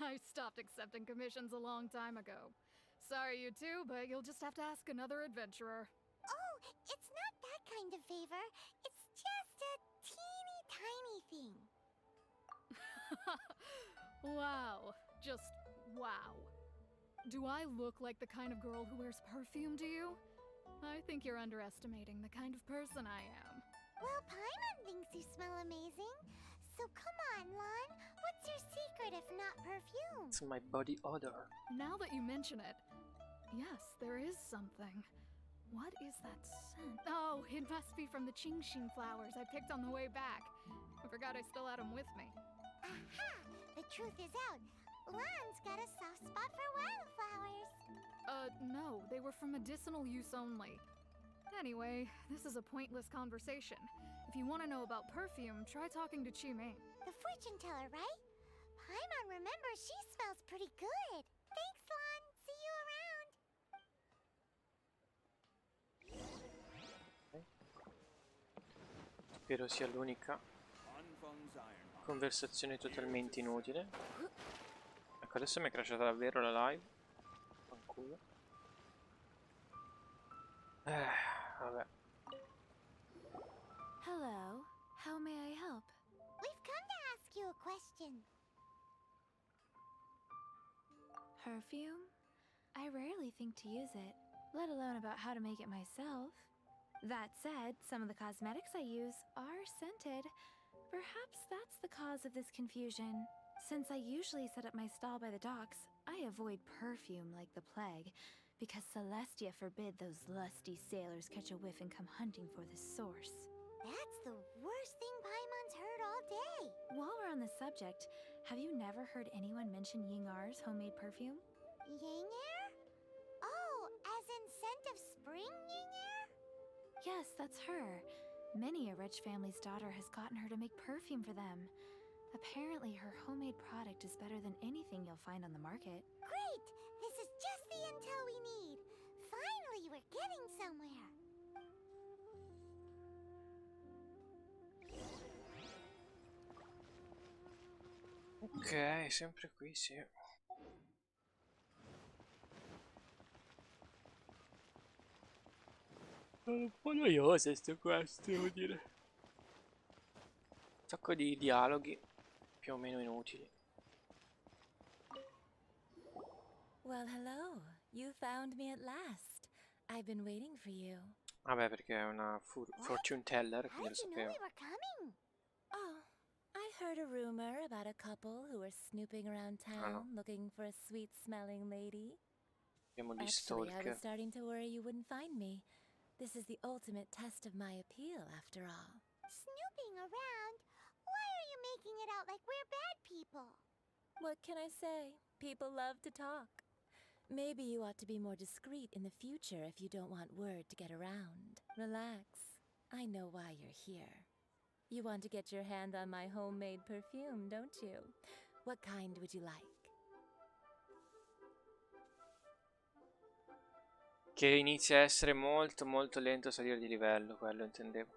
I stopped accepting commissions a long time ago. Sorry, you two, but you'll just have to ask another adventurer. Oh, it's not that kind of favor. It's just a teeny tiny thing. Wow. Just wow. Do I look like the kind of girl who wears perfume to you? I think you're underestimating the kind of person I am. Well, Paimon thinks you smell amazing. So come on, Lon. What's your secret if not perfume? It's my body odor. Now that you mention it, yes, there is something. What is that scent? Oh, it must be from the Genshin flowers I picked on the way back. I forgot I still had them with me. Aha! The truth is out. Lon's got a soft spot for wildflowers. No, they were for medicinal use only. Anyway, this is a pointless conversation. If you want to know about perfume, try talking to Chi-Ming. The fortune teller, right? Paimon remembers she smells pretty good. Thanks, Lon. See you around. Spero sia l'unica conversazione totalmente inutile. Ecco, adesso mi è crashata davvero la live. Fanculo. Vabbè. Hello, how may I help? We've come to ask you a question. Perfume? I rarely think to use it, let alone about how to make it myself. That said, some of the cosmetics I use are scented. Perhaps that's the cause of this confusion. Since I usually set up my stall by the docks, I avoid perfume like the plague, because Celestia forbid those lusty sailors catch a whiff and come hunting for the source. That's the worst thing Paimon's heard all day. While we're on the subject, have you never heard anyone mention Yingar's homemade perfume? Yingar? Oh, as in scent of spring Yingar? Yes, that's her. Many a rich family's daughter has gotten her to make perfume for them. Apparently, her homemade product is better than anything you'll find on the market. Great! This is just the intel we need. Finally, we're getting somewhere. Ok, sempre qui, sì. Un po' noioso sto questo, devo dire. Un sacco di dialoghi, più o meno inutili. Well, hello. You found me at last. I've been waiting for you. Vabbè, perché è una fortune teller, How quindi lo did you know sapevo. we were coming? Oh, I heard a rumor about a couple who were snooping around town looking for a sweet-smelling lady. Abbiamo gli Actually, I was stalker. starting to worry you wouldn't find me. This is the ultimate test of my appeal, after all. Snooping around? Why are you making it out like we're bad people? What can I say? People love to talk. Maybe you ought to be more discreet in the future if you don't want word to get around. Relax. I know why you're here. You want to get your hand on my homemade perfume, don't you? What kind would you like? Che inizia a essere molto molto lento a salire di livello, quello intendevo.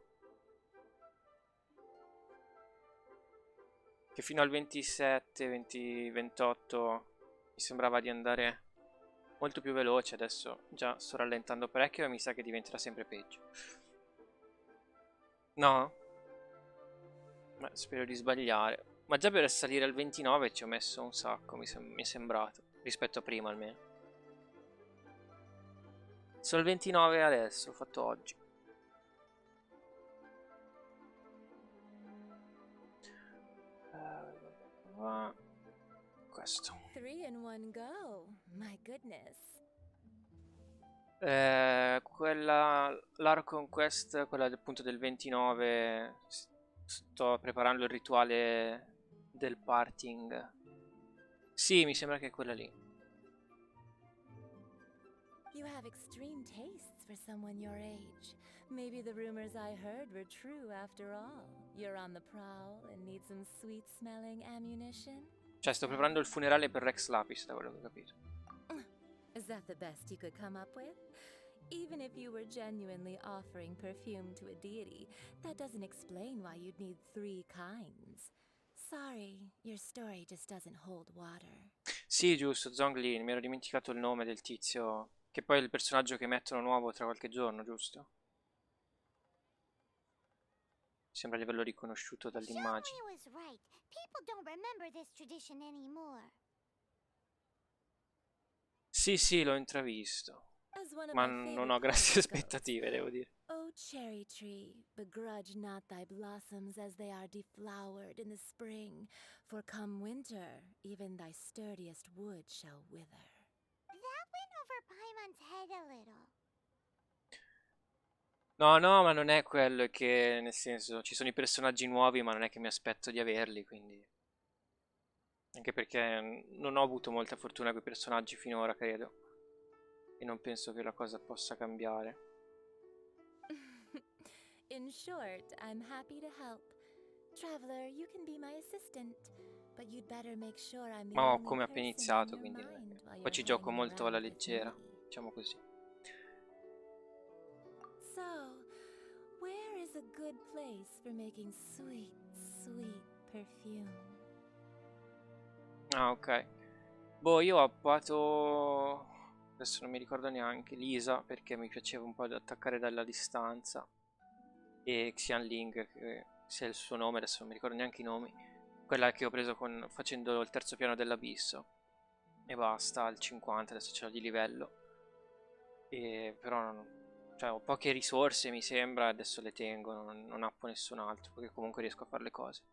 Che fino al 27, 20, 28 mi sembrava di andare molto più veloce, adesso già sto rallentando parecchio e mi sa che diventerà sempre peggio. No? Beh, spero di sbagliare. Ma già per salire al 29 ci ho messo un sacco, mi è sembrato, rispetto a prima almeno. Sono il 29 adesso, l'ho fatto oggi. Questo. 3 in 1 go. My goodness. L'Hard Conquest, quella appunto del 29, sto preparando il rituale del parting. Sì, mi sembra che è quella lì. You have extreme tastes for someone your age. Maybe the rumors I heard were true after all. You're on the prowl and need some sweet-smelling ammunition? Cioè, sto preparando il funerale per Rex Lapis, da quello che ho capito. Is that the best you could come up with? Even if you were genuinely offering perfume to a deity, that doesn't explain why you'd need 3 kinds. Sorry, your story just doesn't hold water. Sì, giusto, Zhongli, mi ero dimenticato il nome del tizio, che poi è il personaggio che mettono nuovo tra qualche giorno, giusto? Sembra di averlo riconosciuto dall'immagine. Xiangli was right. People don't remember this tradition anymore. Sì, sì, l'ho intravisto, As one of ma my non favorite ho grandi poems goes, aspettative, devo dire. O cherry tree, begrudge not thy blossoms as they are deflowered in the spring, for come winter, even thy sturdiest wood shall wither. That went over Paimon's head a little. No, no, ma non è quello, è che nel senso ci sono i personaggi nuovi, ma non è che mi aspetto di averli, quindi. Anche perché non ho avuto molta fortuna con i personaggi finora, credo. E non penso che la cosa possa cambiare. In short, I'm happy to help. Traveler, you can be my assistant, but you'd better make sure I'm the Ma ho only come appena person in iniziato, your quindi mind while poi you're ci gioco hanging molto alla around with leggera, me. diciamo così. So, where is a good place for making sweet, sweet perfume? Ah, ok. Boh, io ho appato. Adesso non mi ricordo neanche. Lisa, perché mi piaceva un po' ad attaccare dalla distanza. E Xianling, che sia il suo nome, adesso non mi ricordo neanche i nomi. Quella che ho preso facendo il terzo piano dell'abisso. E basta, al 50, adesso ce l'ho di livello. Però cioè, ho poche risorse, mi sembra, adesso le tengo, non appo nessun altro, perché comunque riesco a fare le cose.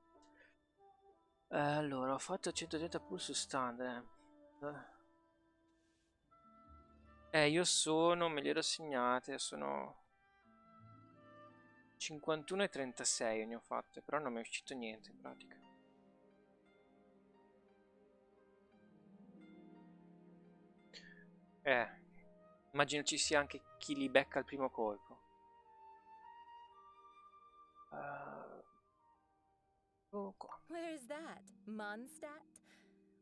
Allora, ho fatto 130 pulso standard. Io sono, me li ero segnate, sono 51 e 36 ne ho fatte, però non mi è uscito niente in pratica. Immagino ci sia anche chi li becca al primo colpo. Oh, qua. Where is that? Mondstadt?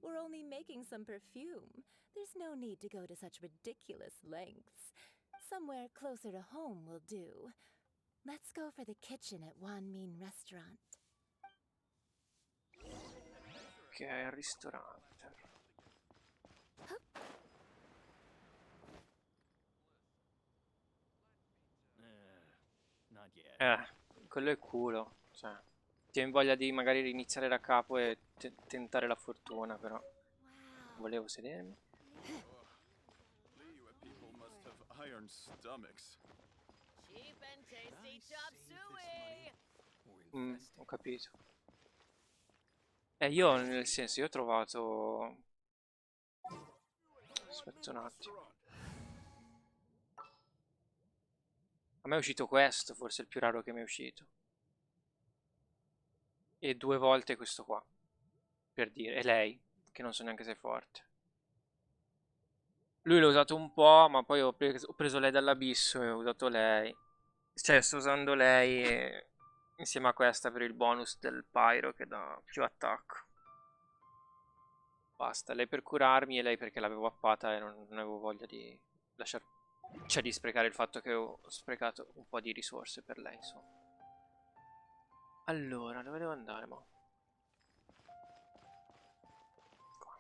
We're only making some perfume. There's no need to go to such ridiculous lengths. Somewhere closer to home will do. Let's go for the kitchen at Wan Min Restaurant. Ok, al ristorante. Quello è culo. Cioè, ti voglia di magari riniziare da capo e tentare la fortuna, però. Volevo sedermi. Liyue people must have iron stomachs. Cheap and tasty chop suey. Ho capito. Io nel senso, io ho trovato. Aspetta un attimo. A me è uscito questo, forse il più raro che mi è uscito. E 2 volte questo qua. Per dire. E lei, che non so neanche se è forte. Lui l'ho usato un po', ma poi ho preso lei dall'abisso e ho usato lei. Cioè, sto usando lei insieme a questa per il bonus del pyro che dà più attacco. Basta, lei per curarmi e lei perché l'avevo appata e non avevo voglia di lasciare. Cioè di sprecare il fatto che ho sprecato un po' di risorse per lei, insomma. Allora, dove devo andare, mo? Qua.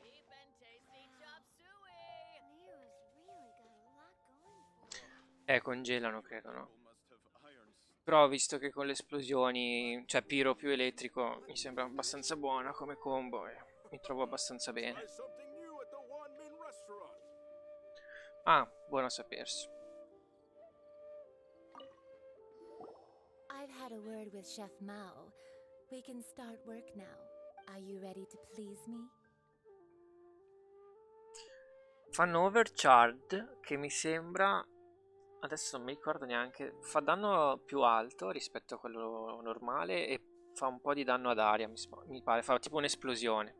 Cheap and tasty chop suey. Leo's really got a lot going for him. Congelano, credo, no? People must have iron Però visto che con le esplosioni, cioè Pyro più elettrico, mi sembra abbastanza buona come combo e mi trovo abbastanza bene. Try something new at the Wan Min Restaurant. Ah, buono a sapersi. I've had a word with Chef Mao. We can start work now. Are you ready to please me? Fanno overcharged, che mi sembra, adesso non mi ricordo neanche, fa danno più alto rispetto a quello normale e fa un po' di danno ad aria, mi pare, fa tipo un'esplosione.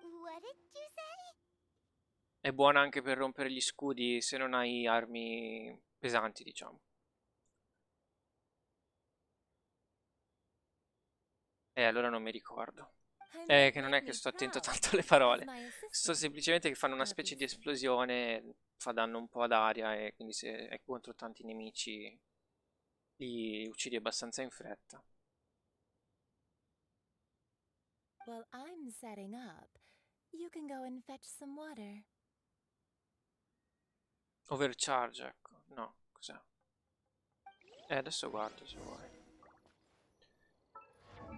What did you say? È buona anche per rompere gli scudi se non hai armi pesanti, diciamo. Allora non mi ricordo. Che non è che sto attento tanto alle parole. Sto semplicemente che fanno una specie di esplosione, fa danno un po' ad aria e quindi se è contro tanti nemici li uccidi abbastanza in fretta. While I'm setting up, you can go and fetch some water. Overcharge, ecco. No, cos'è? Adesso guardo se vuoi.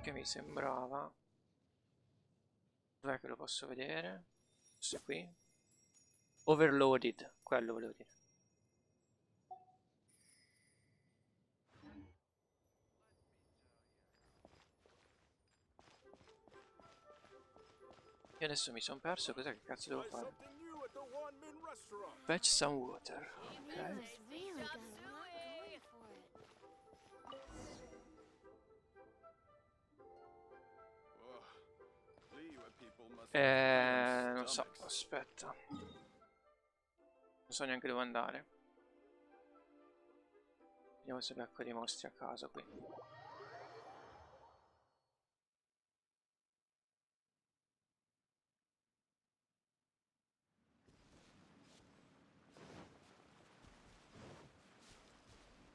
Che mi sembrava. Dov'è che lo posso vedere? Questo qui. Overloaded, quello volevo dire. Io adesso mi sono perso, cos'è che cazzo devo Try fare? something new at the One Min restaurant. Fetch some water. Ok. It's really got a lot going for it. Ugh. Liyue people must have iron Non so, stomachs. aspetta. Non so neanche dove andare. Vediamo se becco dei mostri a caso qui.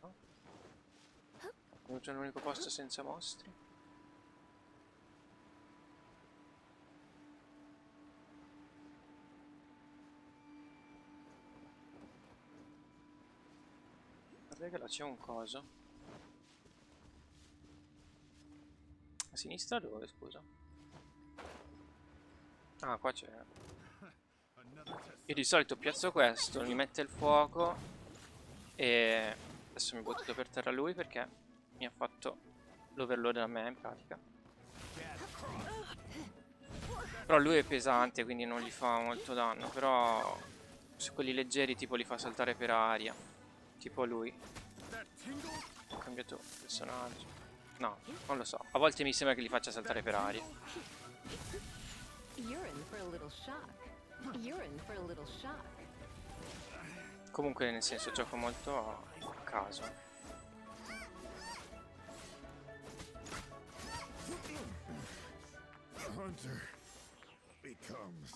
No? C'è un unico posto senza mostri. Guarda che là c'è un coso. A sinistra dove, scusa? Ah, qua c'è. Another test. Io di solito piazzo questo, mi mette il fuoco e adesso mi butto per terra lui perché mi ha fatto l'overload a me in pratica. Però lui è pesante, quindi non gli fa molto danno, però su quelli leggeri tipo li fa saltare per aria. Tipo lui. That tingle? Ho cambiato personaggio. No, non lo so. A volte mi sembra che li faccia saltare per aria. You're in for a little shock. You're in for a little shock. Comunque nel senso gioco molto a caso. Hunter becomes.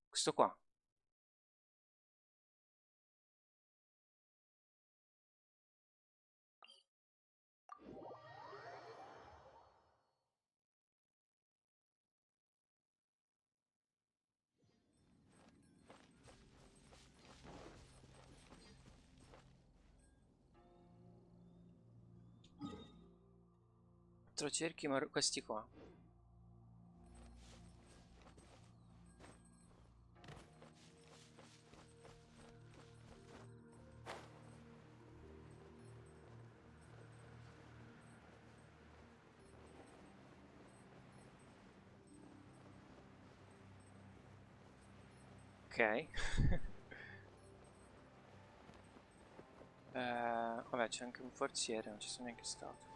Questo qua. Quattro cerchi, ma questi qua. Ok. Vabbè, c'è anche un forziere, non ci sono neanche stato.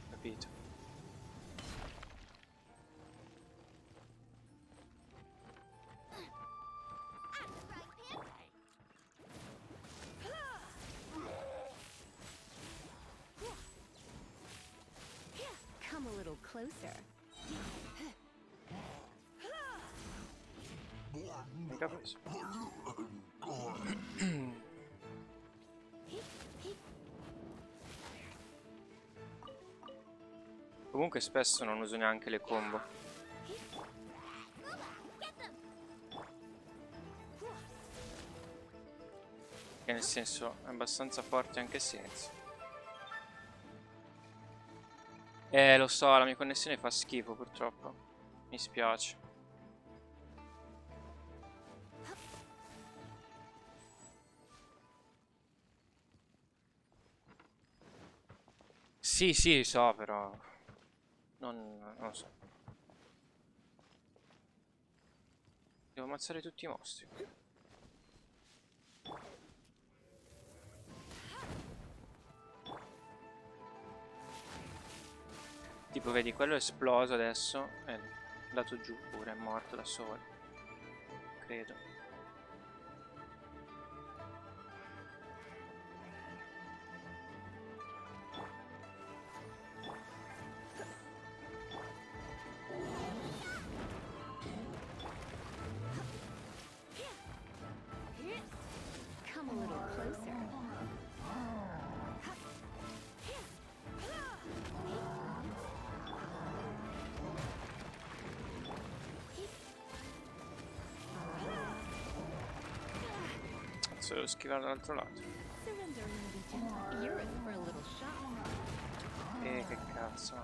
Capito. Come a little closer. Mica preso. Comunque spesso non uso neanche le combo. Che nel senso è abbastanza forte anche senza. Lo so, la mia connessione fa schifo purtroppo. Mi spiace. Sì, sì, so, però non lo so. Devo ammazzare tutti i mostri. Tipo, vedi, quello è esploso adesso. È andato giù pure, è morto da solo. Credo. cazzo, devo schivare dall'altro lato. Surrendering will be gentle. You're in for a little shock. Che cazzo.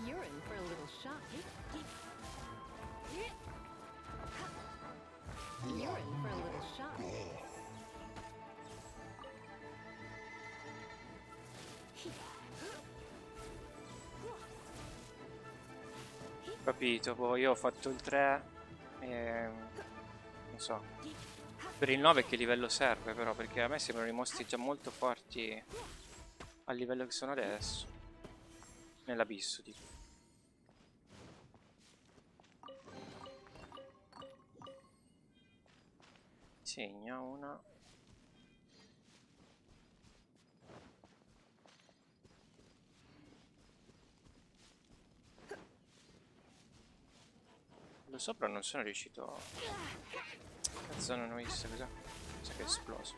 You're in for a little shock. You're in for a little shock. Capito, poi io ho fatto il 3 e non so. Per il 9 che livello serve però, perché a me sembrano i mostri già molto forti al livello che sono adesso. Nell'abisso, dico. Segna una. Quello sopra non sono riuscito. Cazzo, non ho visto cosa. Sa che è esploso.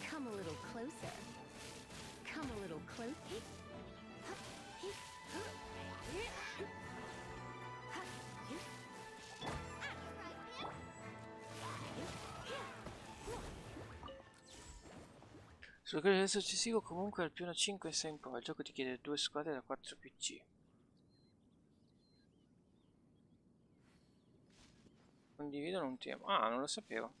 Come a little closer. Come a little closer. Sul livello successivo comunque al più 5 e 6 in poi. Il gioco ti chiede 2 squadre da 4 PC. Condividono un tema. Ah, non lo sapevo.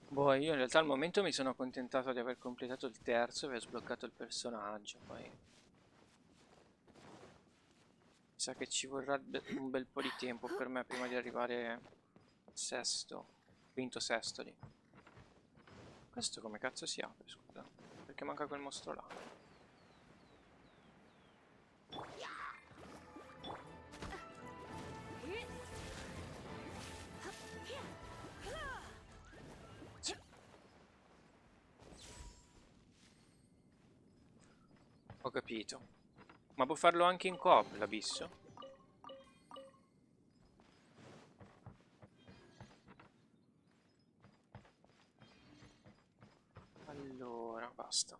Boh, io in realtà al momento mi sono accontentato di aver completato il terzo e aver sbloccato il personaggio. Poi mi sa che ci vorrà un bel po' di tempo per me prima di arrivare al sesto, quinto, sesto lì. Questo come cazzo si apre, scusa? Perché manca quel mostro là. Sì. Ho capito. Ma può farlo anche in coop l'abisso? Allora, basta.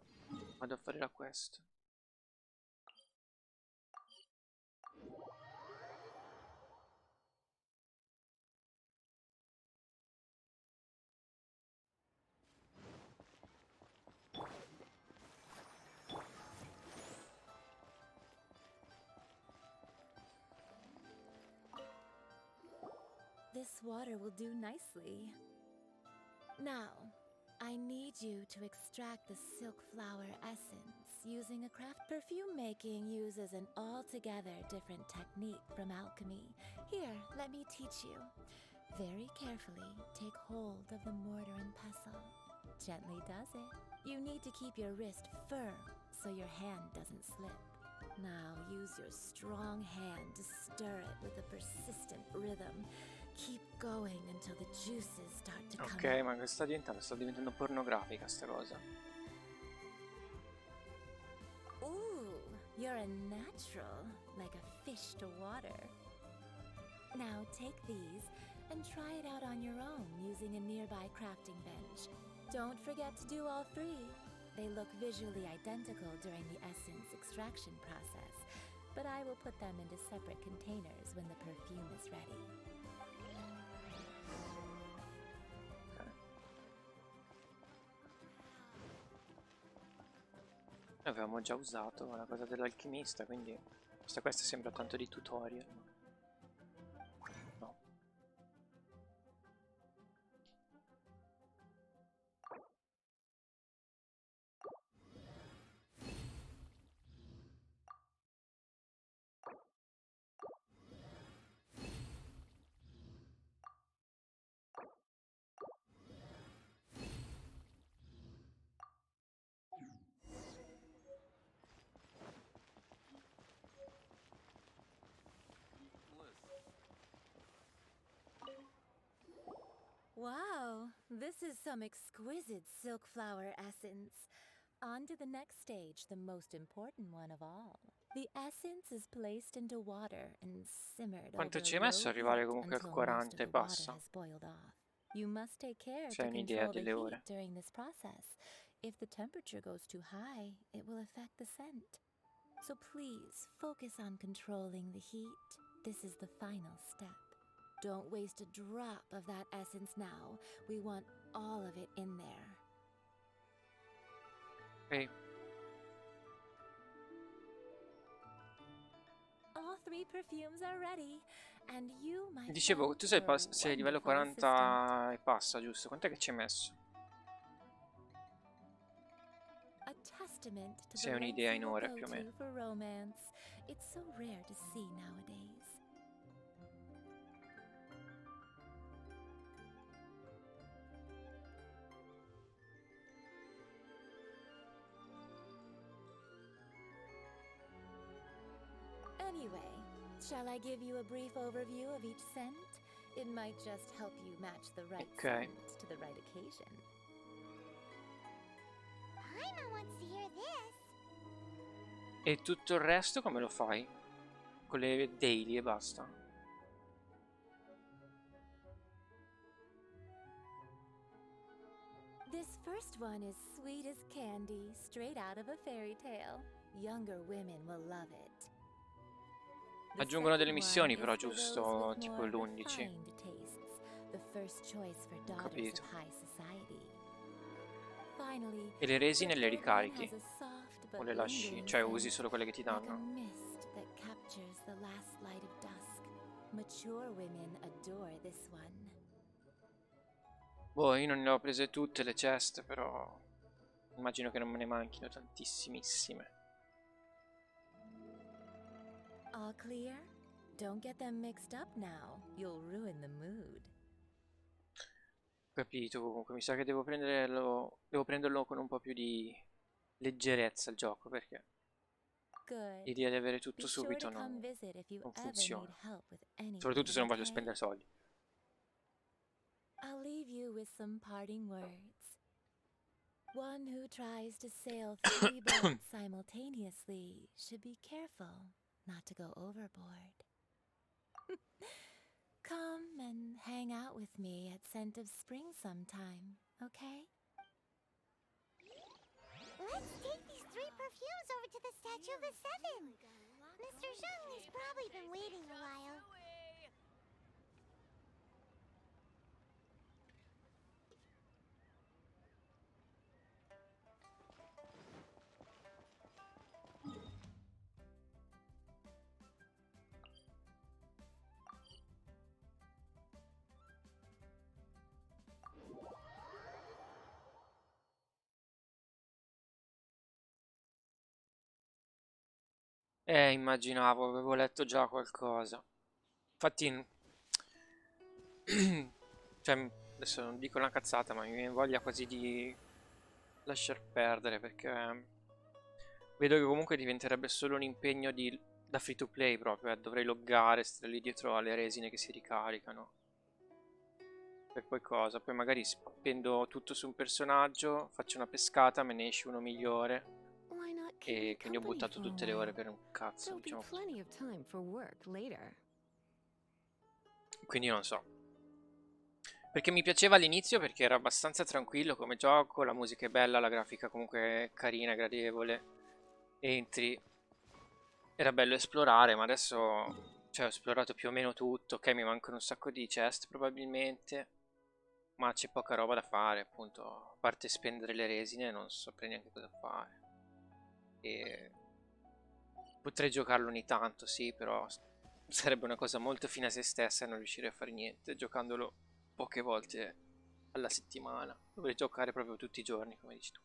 Vado a fare la quest. This water will do nicely. Now, I need you to extract the silk flower essence using a craft. Perfume making uses an altogether different technique from alchemy. Here, let me teach you. Very carefully, take hold of the mortar and pestle. Gently does it. You need to keep your wrist firm so your hand doesn't slip. Now use your strong hand to stir it with a persistent rhythm. Keep going until the juices start to come Ok, ma che sta diventando pornografica sta cosa. Ooh, you're a natural, like a fish to water. Now take these and try it out on your own using a nearby crafting bench. Don't forget to do all three. They look visually identical during the essence extraction process, but I will put them into separate containers when the perfume is ready. Avevamo già usato la cosa dell'alchimista, quindi questa sembra tanto di tutorial. No. Wow, this is some exquisite silk flower essence. On to the next stage, the most important one of all. The essence is placed into water and simmered Quanto over ci hai a messo low ad arrivare heat comunque a until most of 40 e the water passa? has boiled off. You must take care Se hai to un'idea control the delle heat ore. during this process. If the temperature goes too high, it will affect the scent. So please focus on controlling the heat. This is the final step. Don't waste a drop of that essence now. We want all of it in there. Ok. All 3 perfumes are ready, and you, my Dicevo, friend, tu sei, are a sei livello wonderful assistant. 40 e passa, giusto? Quant'è che ci hai messo? A testament to Se the hai lengths un'idea you in will ore go più o to meno. for romance. It's so rare to see nowadays. Anyway, shall I give you a brief overview of each scent? It might just help you match the right Ok. scent to the right occasion. Paimon wants to hear this. E tutto il resto come lo fai? Con le daily e basta? This first one is sweet as candy, straight out of a fairy tale. Younger women will love it. The Aggiungono delle second missioni one però, is for those giusto? with Tipo more l'11. refined tastes, the first choice for daughters Capito. of high society. Finally, E le the resine le third one ricarichi? has a soft O but le lasci? lingering Cioè usi scent, solo quelle che ti like a danno? mist that captures the last light of dusk. Mature women adore this one. Boh, io non ne ho prese tutte le ceste, però immagino che non me ne manchino tantissimissime. All clear? Don't get them mixed up now. You'll ruin the mood. Capito, comunque mi sa che devo prenderlo con un po' più di leggerezza il gioco, perché Good. l'idea di avere tutto Be sure subito to come non visit if you ever funziona. need help with anything, Soprattutto se non voglio okay? spendere soldi. I'll leave you with some parting words. One who tries to sail 3 boats simultaneously should be careful not to go overboard. Come and hang out with me at Scent of Spring sometime, okay? Let's take these 3 perfumes over to the Statue of the Seven. Mr. Zhongli's probably been waiting a while. Immaginavo, avevo letto già qualcosa. Infatti, cioè, adesso non dico una cazzata, ma mi viene voglia quasi di lasciar perdere, perché vedo che comunque diventerebbe solo un impegno da free to play proprio, dovrei loggare, stare lì dietro alle resine che si ricaricano. Per poi cosa? Poi magari spendo tutto su un personaggio, faccio una pescata, me ne esce uno migliore. Why not keep E me quindi ho company buttato for a tutte le ore while? per un cazzo, There'll be diciamo così. plenty of time for work later. Quindi non so. Perché mi piaceva all'inizio perché era abbastanza tranquillo come gioco, la musica è bella, la grafica comunque è carina, gradevole. Entri, era bello esplorare, ma adesso cioè, ho esplorato più o meno tutto. Ok, mi mancano un sacco di chest probabilmente, ma c'è poca roba da fare, appunto. A parte spendere le resine, non saprei neanche cosa fare. E potrei giocarlo ogni tanto, sì, però sarebbe una cosa molto fine a se stessa e non riuscirei a fare niente giocandolo poche volte alla settimana. Dovrei giocare proprio tutti i giorni, come dici tu.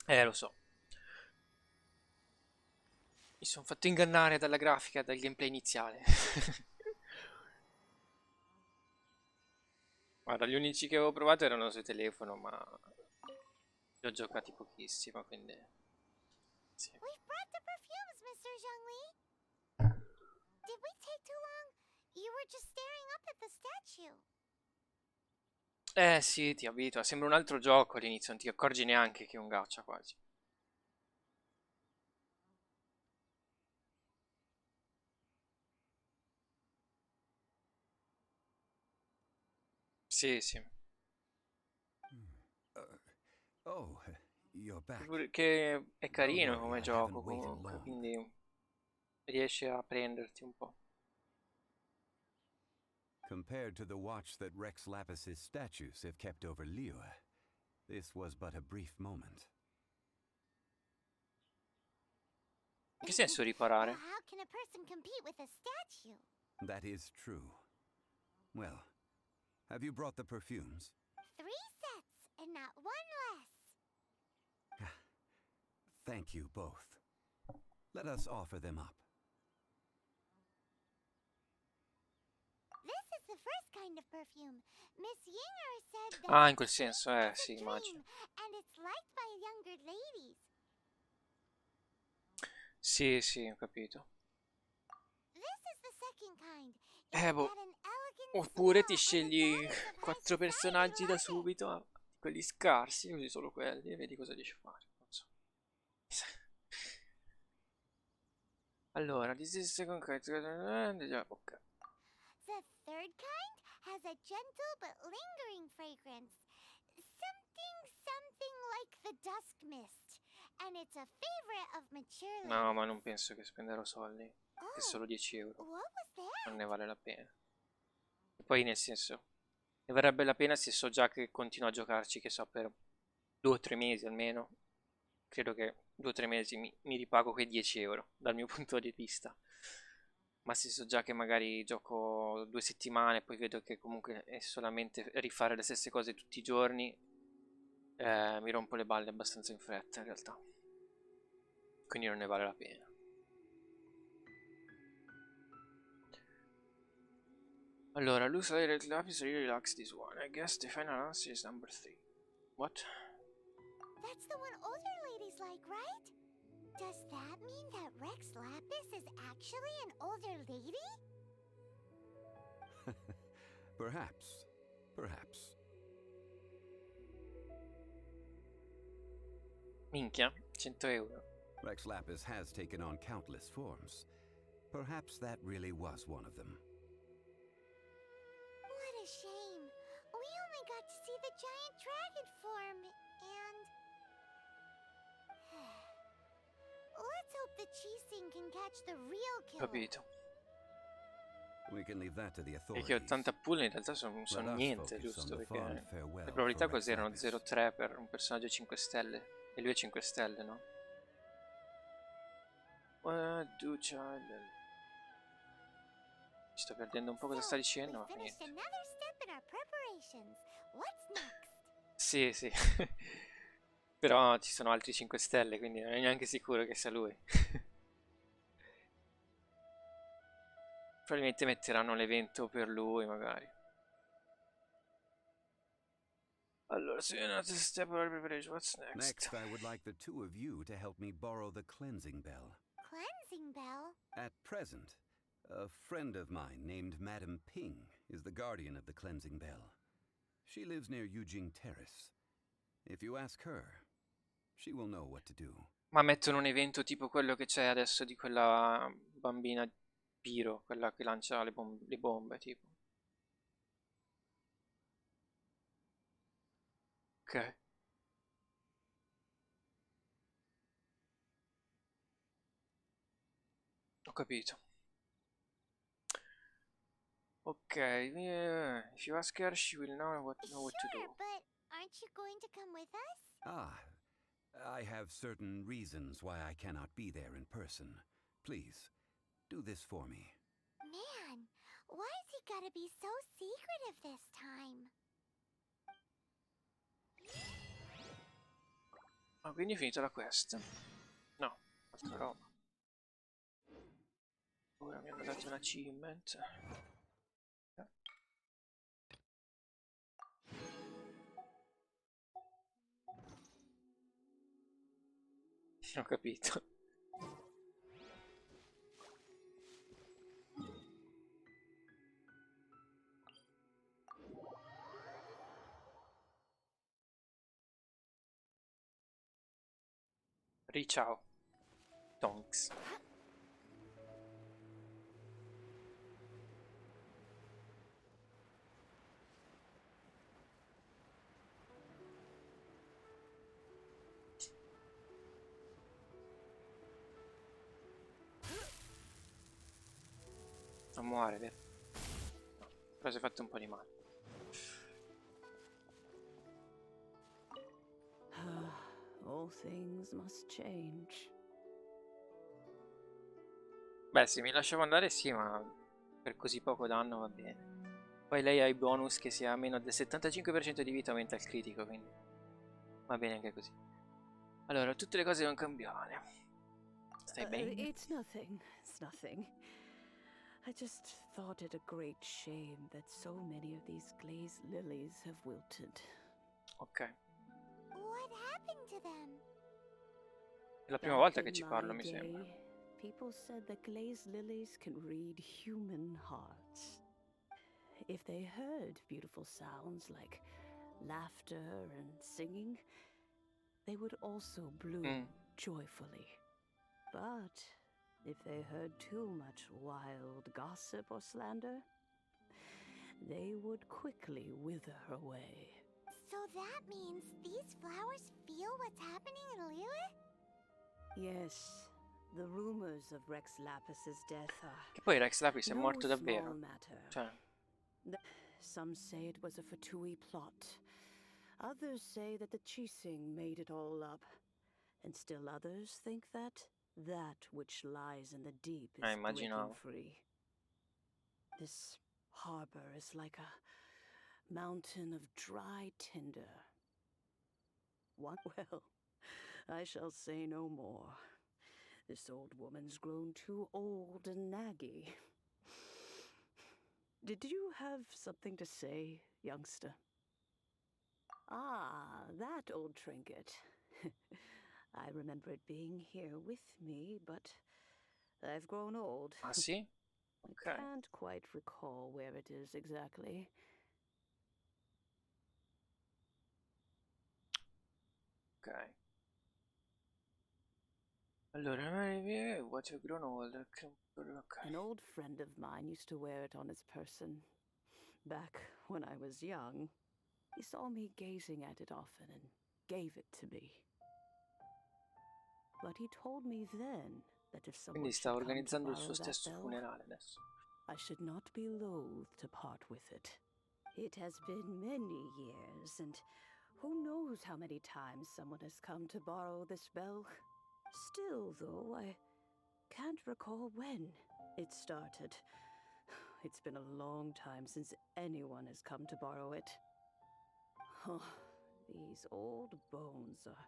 Lo so. Mi sono fatto ingannare dalla grafica, dal gameplay iniziale. Guarda, gli unici che avevo provato erano sul telefono, ma li ho giocati pochissimo, quindi sì. We've brought the perfumes, Mr. Zhongli. Did we take too long? You were just staring up at the statue. Eh sì, ti abitua. Sembra un altro gioco all'inizio, non ti accorgi neanche che è un gacha quasi. Sì, sì. Oh, you're back. Che è Don't carino worry, come I gioco haven't waited comunque, long. quindi riesce a prenderti un po'. Compared to the watch that Rex Lapis's statues have kept over Liyue, this was but a brief moment. In che senso Well, riparare? how can a person compete with a statue? That is true. Well, have you brought the perfumes? 3 sets and not one less. Thank you both. Let us offer them up. This is the first kind of perfume. Miss Yinger said that Ah, in quel it's senso, sweet as a sì, dream, immagino. and it's liked by younger ladies. Sì, sì, ho capito. This is the second kind. It's Boh. got an elegant Oppure ti smell, and the scegli daughters of high 4 society personaggi da love it. subito, quelli scarsi, usi solo quelli e vedi cosa riesci a fare. Non so. Allora, this is second kind. Ok. The third kind has a gentle but lingering fragrance. Something like the dusk mist. And it's a favorite of mature No, ladies. ma non penso che spenderò soldi. Che Oh, solo 10 euro. what was that? Non ne vale la pena. E poi, nel senso, ne varrebbe la pena se so già che continuo a giocarci, che so, per 2 o 3 mesi almeno. Credo che 2 o 3 mesi mi ripago quei 10 euro, dal mio punto di vista. Ma se so già che magari gioco 2 settimane e poi vedo che comunque è solamente rifare le stesse cose tutti i giorni, mi rompo le balle abbastanza in fretta in realtà. Quindi non ne vale la pena. Allora, looks like the lapis really likes this one. I guess the final answer is number 3. What? That's the one older ladies like, right? Does that mean that Rex Lapis is actually an older lady? Perhaps. Perhaps. Minchia, 100 euro. Rex Lapis has taken on countless forms. Perhaps that really was one of them. What a shame. We only got to see the giant dragon form, and... Let's hope the Chising can catch the real killer. Capito. We can leave that to the E authorities. che 80 pull in realtà sono Let us niente, focus on giusto? the Perché fond farewell le probabilità for Rex così erano Lapis. 0,3 per un personaggio 5 stelle. E lui è 5 stelle, no? Do child. Ci sto perdendo un po' cosa sta dicendo, ma we fa finished niente. another step in our preparations. What's next? Sì, sì. Però ci sono altri 5 stelle, quindi non è neanche sicuro che sia lui. Probabilmente metteranno l'evento per lui, magari. Allora, so you're not a step of preparation, what's next? Next, I would like the two of you to help me borrow the cleansing bell. Cleansing bell? At present, a friend of mine named Madame Ping is the guardian of the cleansing bell. She lives near Yujing Terrace. If you ask her, she will know what to do. Ma mettono un evento tipo quello che c'è adesso di quella bambina Piro, quella che lancia le bombe, tipo. Ok. Ho capito. Ok, if you ask her, she will know what to do. Sure, but aren't you going to come with us? Ah, I have certain reasons why I cannot be there in person. Please, do this for me. Man, why's he gotta be so secretive this time? Ah, quindi è finita la quest? No, altra roba. Ora mi hanno dato un achievement. Ho capito. Riciao. Tonks. Non muore, vero? No, però si è fatto un po' di male. All things must change. Beh, se mi lasciavo andare sì, ma per così poco danno va bene. Poi lei ha i bonus che sia meno del 75% di vita aumenta il critico, quindi va bene anche così. Allora, tutte le cose devono cambiare. Stai bene? It's nothing. It's nothing. I just thought it a great shame that so many of these glazed lilies have wilted. Ok. What happened to them? È la prima Back volta che in ci my parlo, mi day, sembra. people said that glazed lilies can read human hearts. If they heard beautiful sounds like laughter and singing, they would also bloom joyfully. But if they heard too much wild gossip or slander, they would quickly wither away. So that means these flowers feel what's happening in Lilith? Yes, the rumors of Rex Lapis's death are Che poi Rex Lapis è no morto small davvero. matter. Cioè, Some say it was a Fatui plot. Others say that the Chising made it all up. And still others think that which lies in the deep is breaking immaginavo. free. This harbor is like a mountain of dry tinder. Well, I shall say no more. This old woman's grown too old and naggy. Did you have something to say, youngster? Ah, that old trinket. I remember it being here with me, but I've grown old. Ah sì? I Ok. can't quite recall where it is exactly. Ok. Allora, what have grown old. Ok. An old friend of mine used to wear it on his person. Back when I was young, he saw me gazing at it often and gave it to me. But he told me then that if someone Quindi sta should come to organizzando il borrow suo that stesso bell, funerale adesso. I should not be loath to part with it. It has been many years, and who knows how many times someone has come to borrow this bell. Still, though, I can't recall when it started. It's been a long time since anyone has come to borrow it. Oh, these old bones are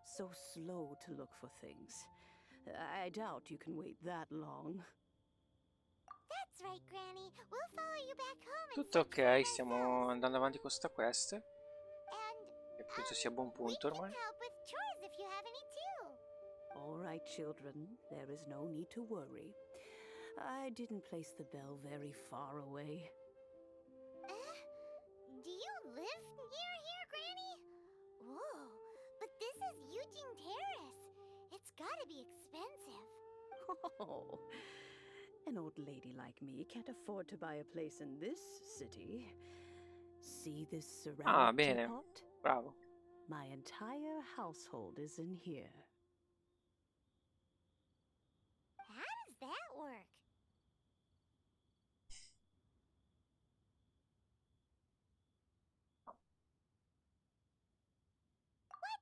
so slow to look for things. I doubt you can wait that long. That's right, Granny. We'll follow you back home and Tutto search for ok, it stiamo ourselves. andando avanti con sta quest. And Che penso sia a buon we punto can ormai. help with chores if you have any too. All right, children, there is no need to worry. I didn't place the bell very far away. Do you live near here, Granny? Whoa, but this is Eugene Terrace. It's gotta be expensive. Oh, an old lady like me can't afford to buy a place in this city. See this ceramic Bene. teapot? Bravo. My entire household is in here. How does that work? What?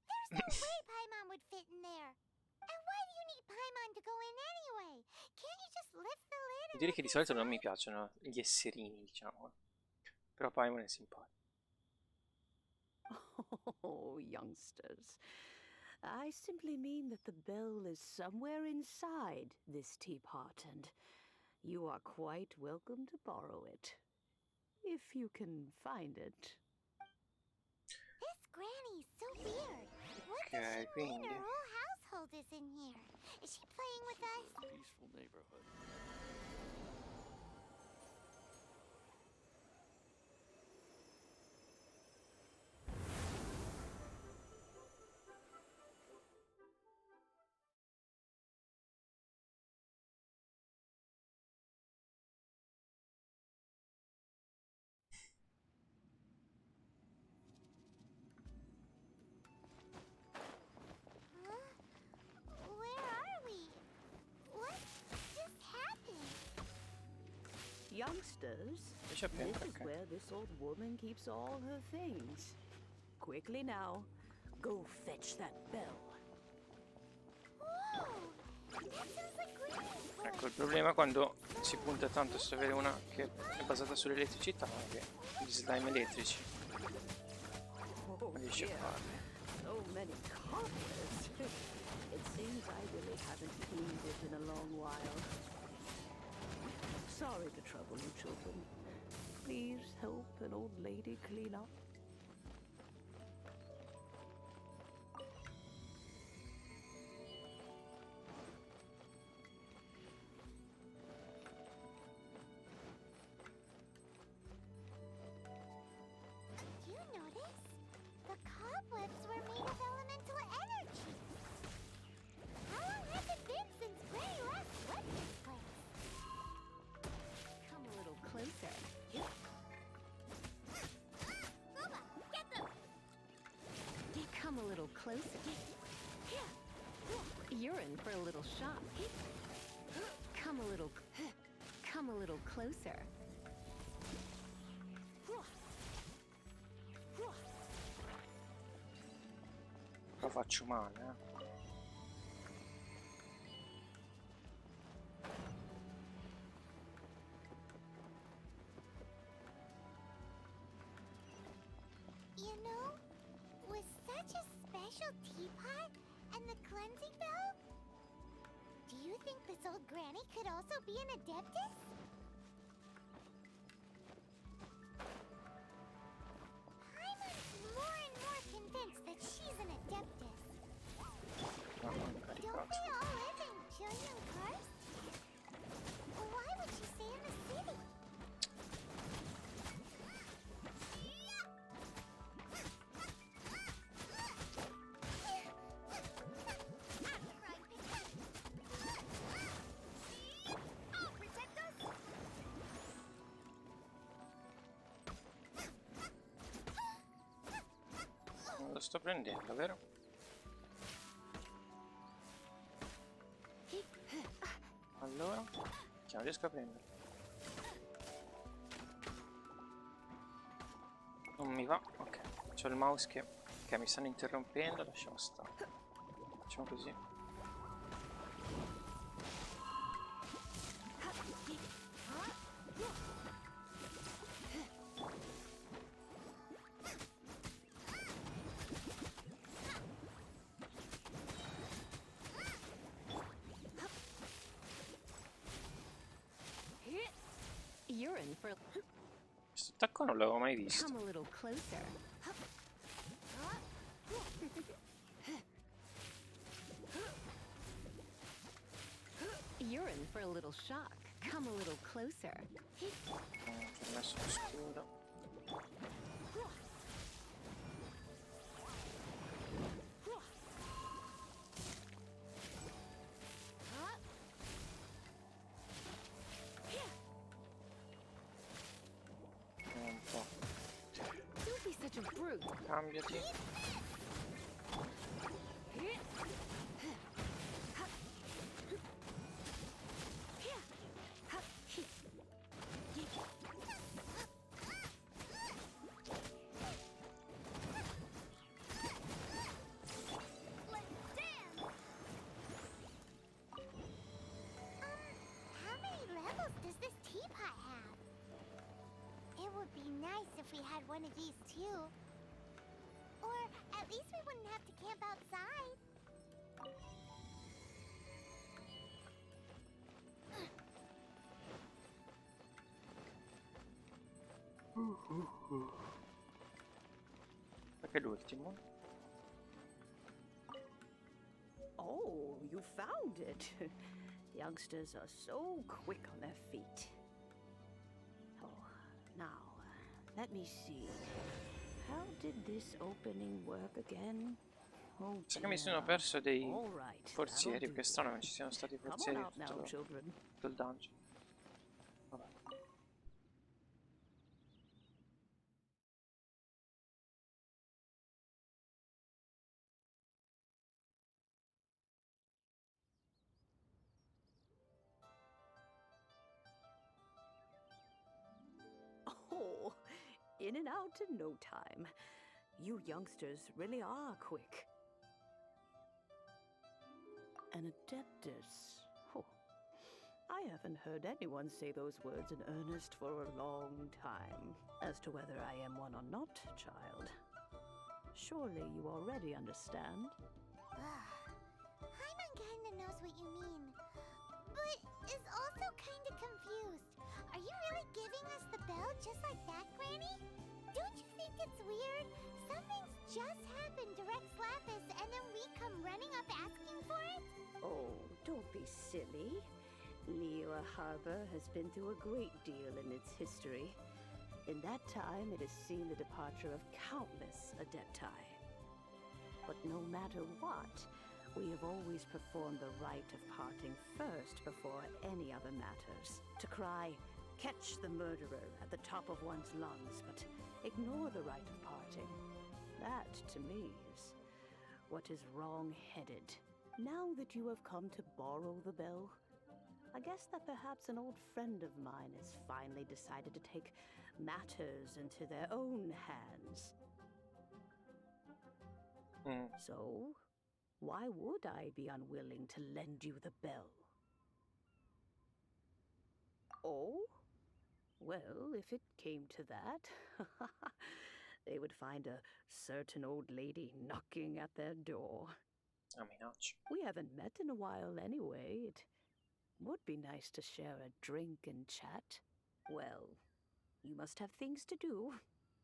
There's no way Paimon would fit in there. And why do you need Paimon to go in anyway? Can't you just lift the lid and Direi look che di solito non mi inside? piacciono gli esserini, diciamo. Però Paimon è simpatico. Oh, youngsters. I simply mean that the bell is somewhere inside this teapot, and you are quite welcome to borrow it. If you can find it. This Granny's so weird. What does she mean quindi her whole household is in here? Is she playing with us? Peaceful neighborhood. Pampers. C'è This Penta, is ok. where this old woman keeps all her things. Quickly now, go fetch that bell. Whoa! That sounds like Granny's voice. Ecco, il problema quando si punta tanto su avere una che è basata sull'elettricità è che gli slime elettrici Oh non riesce a dear, farli. so many cobwebs. It seems I really haven't cleaned it in a long while. Sorry to trouble you, children. Please help an old lady clean up. Do you notice? The cobwebs were made of elemental energy. How long has it been since Granny last swept this place? Come a little closer. Booba, get them! Come a little closer. You're in for a little shock. Come a little closer. Lo faccio male, eh. You know, with such a special teapot and the cleansing bell, do you think this old granny could also be an adeptus? Paimon's more and more convinced that she's an adeptus. No, non Don't caricato. they all live in Julian Karst? Why would she stay in the city? I'll protect us. Non lo sto prendendo, vero? Allora, che non riesco a prenderlo. Non mi va, ok. C'ho il mouse che mi stanno interrompendo, lasciamo stare. Facciamo così. You're in for. Questo attacco non l'avevo mai visto. Come a little closer. You're in for a little shock. Come a little closer. Ci ho messo lo scudo. Un po'. Don't be such a brute. Cambiati. How many levels does this teapot have? It would be nice if we had one of these too. Or at least we wouldn't have to camp outside. Perché l'ultimo? Oh, you found it. Youngsters are so quick on their feet. Oh, now, let me see. How did this opening work again? Oh, Sa che mi dear. sono perso dei All right, forzieri, that'll perché do. strano che non ci siano stati Come on forzieri out now, children. tutto il dungeon. Vabbè. in and out in no time. You youngsters really are quick. An adeptus. Oh, I haven't heard anyone say those words in earnest for a long time. As to whether I am one or not, child. Surely you already understand. Paimon kinda knows what you mean, but is also kinda confused. Are you really giving us the bell just like that, Granny? Don't you think it's weird? Something's just happened to Rex Lapis and then we come running up asking for it? Oh, don't be silly. Liyue Harbor has been through a great deal in its history. In that time, it has seen the departure of countless adepti. But no matter what, we have always performed the rite of parting first before any other matters. To cry, "Catch the murderer," at the top of one's lungs, but ignore the rite of parting. That, to me, is what is wrong-headed. Now that you have come to borrow the bell, I guess that perhaps an old friend of mine has finally decided to take matters into their own hands. So, why would I be unwilling to lend you the bell? Oh? Well, if it came to that, they would find a certain old lady knocking at their door. A minaccia. We haven't met in a while anyway. It would be nice to share a drink and chat. Well, you must have things to do.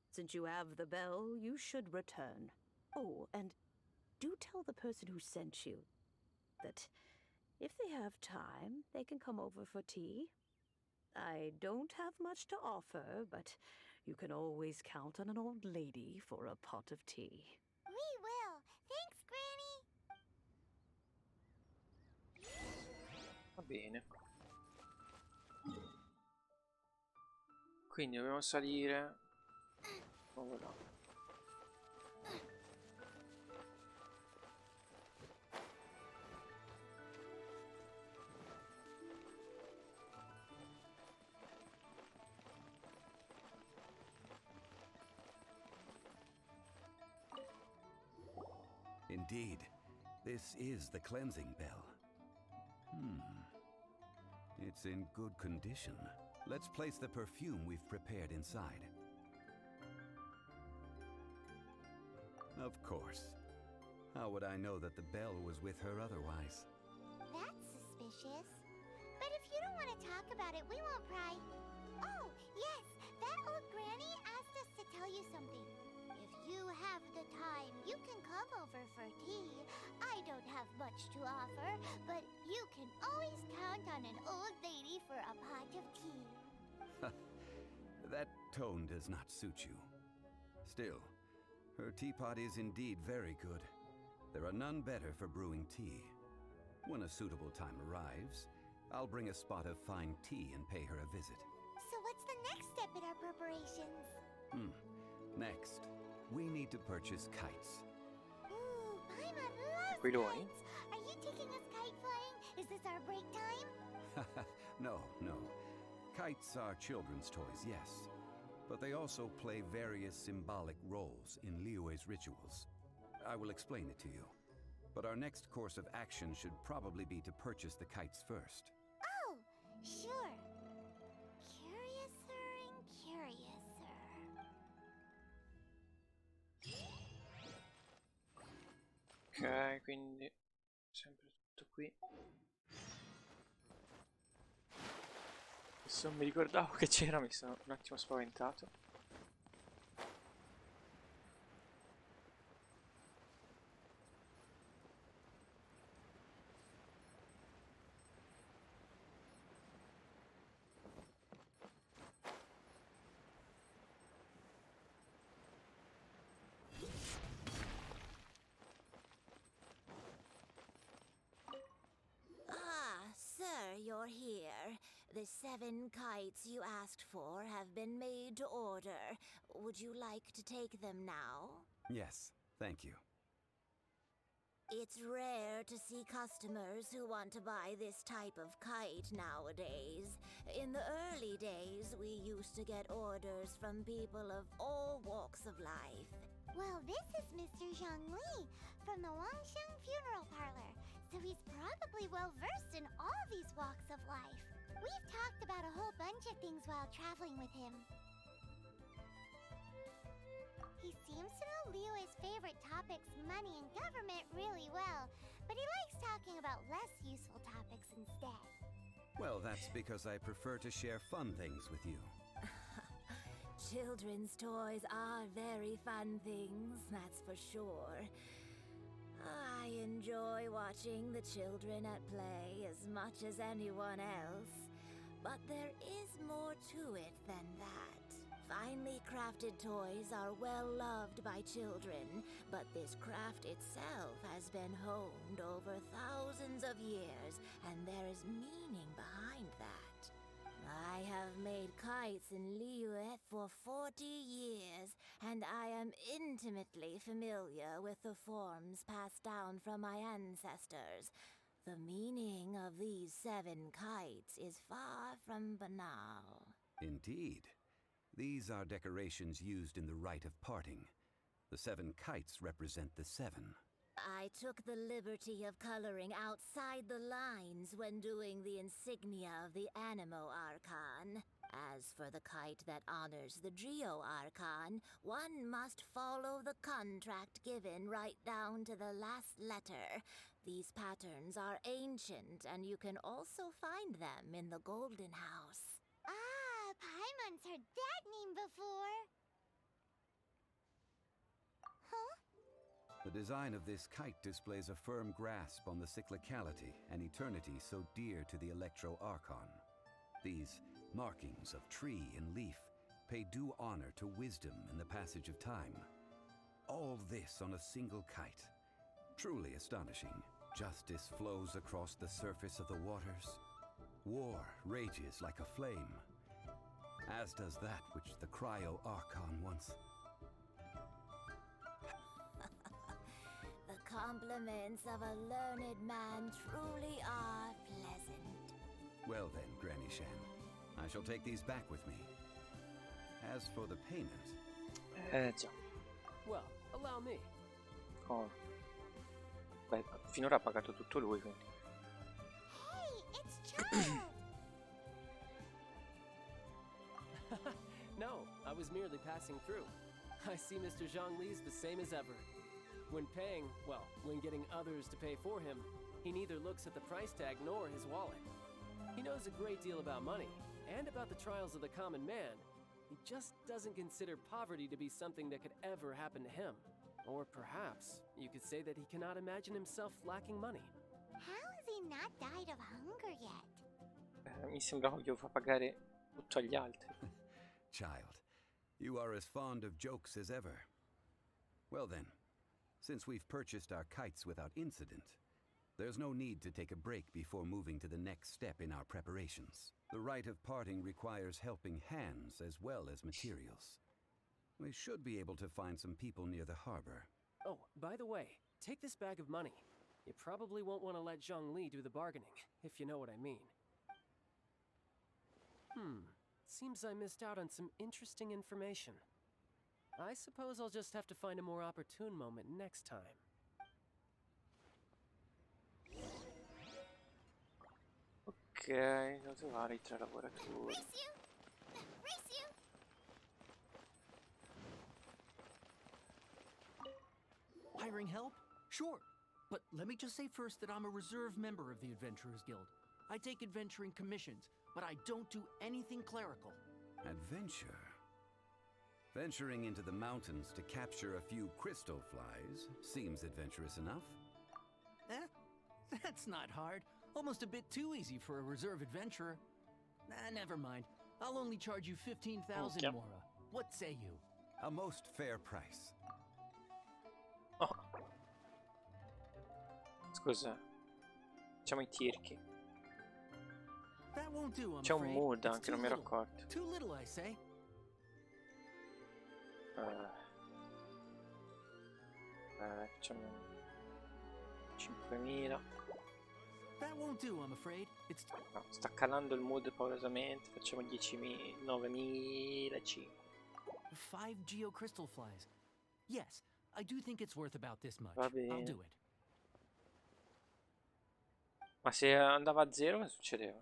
Since you have the bell, you should return. Oh, and do tell the person who sent you that if they have time, they can come over for tea. I don't have much to offer, but you can always count on an old lady for a pot of tea. We will. Thanks, Granny. Va bene. Quindi dobbiamo salire. Oh, voilà. Indeed, this is the cleansing bell. It's in good condition. Let's place the perfume we've prepared inside. Of course. How would I know that the bell was with her otherwise? That's suspicious. But if you don't want to talk about it, we won't pry. Oh, yes, that old granny asked us to tell you something. If you have the time, you can come over for tea. I don't have much to offer, but you can always count on an old lady for a pot of tea. That tone does not suit you. Still, her teapot is indeed very good. There are none better for brewing tea. When a suitable time arrives, I'll bring a spot of fine tea and pay her a visit. So what's the next step in our preparations? Next, we need to purchase kites. Ooh, Paimon loves Quiloni? kites. Are you taking us kite flying? Is this our break time? No. Kites are children's toys, yes. But they also play various symbolic roles in Liyue's rituals. I will explain it to you. But our next course of action should probably be to purchase the kites first. Oh, sure. Curiouser and curiouser. Ok, quindi sempre tutto qui. Adesso non mi ricordavo che c'era, mi sono un attimo spaventato. Sir, you're here. The 7 kites you asked for have been made to order. Would you like to take them now? Yes, thank you. It's rare to see customers who want to buy this type of kite nowadays. In the early days, we used to get orders from people of all walks of life. Well, this is Mr. Zhongli from the Wangsheng Funeral Parlor, so he's probably well-versed in all these walks of life. We've talked about a whole bunch of things while traveling with him. He seems to know Liyue's favorite topics, money and government, really well, but he likes talking about less useful topics instead. Well, that's because I prefer to share fun things with you. Children's toys are very fun things, that's for sure. I enjoy watching the children at play as much as anyone else. But there is more to it than that. Finely crafted toys are well loved by children, but this craft itself has been honed over thousands of years, and there is meaning behind that. I have made kites in Liyue for 40 years, and I am intimately familiar with the forms passed down from my ancestors. The meaning of these 7 kites is far from banal. Indeed. These are decorations used in the rite of parting. The 7 kites represent the 7. I took the liberty of coloring outside the lines when doing the insignia of the Animo Archon. As for the kite that honors the Geo Archon, one must follow the contract given right down to the last letter. These patterns are ancient, and you can also find them in the Golden House. Ah, Paimon's heard that name before. Huh? The design of this kite displays a firm grasp on the cyclicality and eternity so dear to the Electro Archon. These markings of tree and leaf pay due honor to wisdom and the passage of time. All this on a single kite. Truly astonishing. Justice flows across the surface of the waters. War rages like a flame, as does that which the Cryo Archon once. The compliments of a learned man truly are pleasant. Well then, Granny Shan, I shall take these back with me. As for the payment... Già. Well, allow me. Oh. Beh, finora ha pagato tutto lui, quindi. Hey, it's Charles! No, I was merely passing through. I see Mr. Zhongli's the same as ever. When paying, well, when getting others to pay for him, he neither looks at the price tag nor his wallet. He knows a great deal about money, and about the trials of the common man. He just doesn't consider poverty to be something that could ever happen to him. Or perhaps, you could say that he cannot imagine himself lacking money. How has he not died of hunger yet? Mi sembra che io fa pagare tutto agli altri. Child, you are as fond of jokes as ever. Well then, since we've purchased our kites without incident, there's no need to take a break before moving to the next step in our preparations. The rite of parting requires helping hands as well as materials. We should be able to find some people near the harbor. Oh, by the way, take this bag of money. You probably won't want to let Zhongli do the bargaining, if you know what I mean. Seems I missed out on some interesting information. I suppose I'll just have to find a more opportune moment next time. Ok, devo trovare i 3 lavoratori. Race you! Race you! Hiring help? Sure. But let me just say first that I'm a reserve member of the Adventurers Guild. I take adventuring commissions, but I don't do anything clerical. Adventure? Venturing into the mountains to capture a few crystal flies seems adventurous enough. That's not hard. Almost a bit too easy for a reserve adventurer. Never mind. I'll only charge you 15,000 Okay. Mora. What say you? A most fair price. Oh. Scusa. Facciamo i tirchi. That won't do, I'm C'è un afraid. mood It's anche, too non mi ero little. accorto. Too little, I say. Facciamo... 5.000. That won't do, I'm afraid. It's No, sta calando il mood paurosamente. Facciamo 10.000, 9.500. 5 geocrystal flies. Yes, I do think it's worth about this much. Va I'll bene. do it. Ma se andava a zero, cosa succedeva?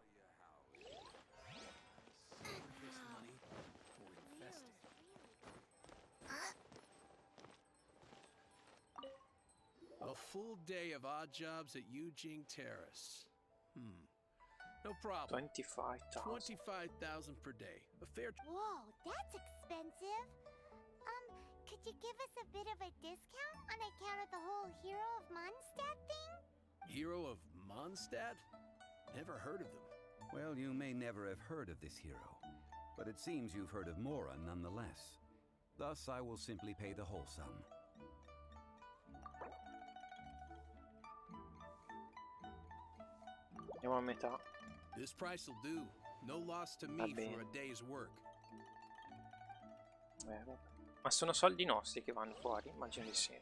A full day of odd jobs at Yujing Terrace. No problem. 25,000. 25,000 per day. A fair. Whoa, that's expensive. Could you give us a bit of a discount on account of the whole Hero of Mondstadt thing? Hero of Mondstadt? Never heard of them. Well, you may never have heard of this hero, but it seems you've heard of Mora nonetheless. Thus, I will simply pay the whole sum. Andiamo a metà. This price will do. No loss to Va me bene. for a day's work. Vabbè. Ma sono soldi nostri che vanno fuori? Immagino di sì.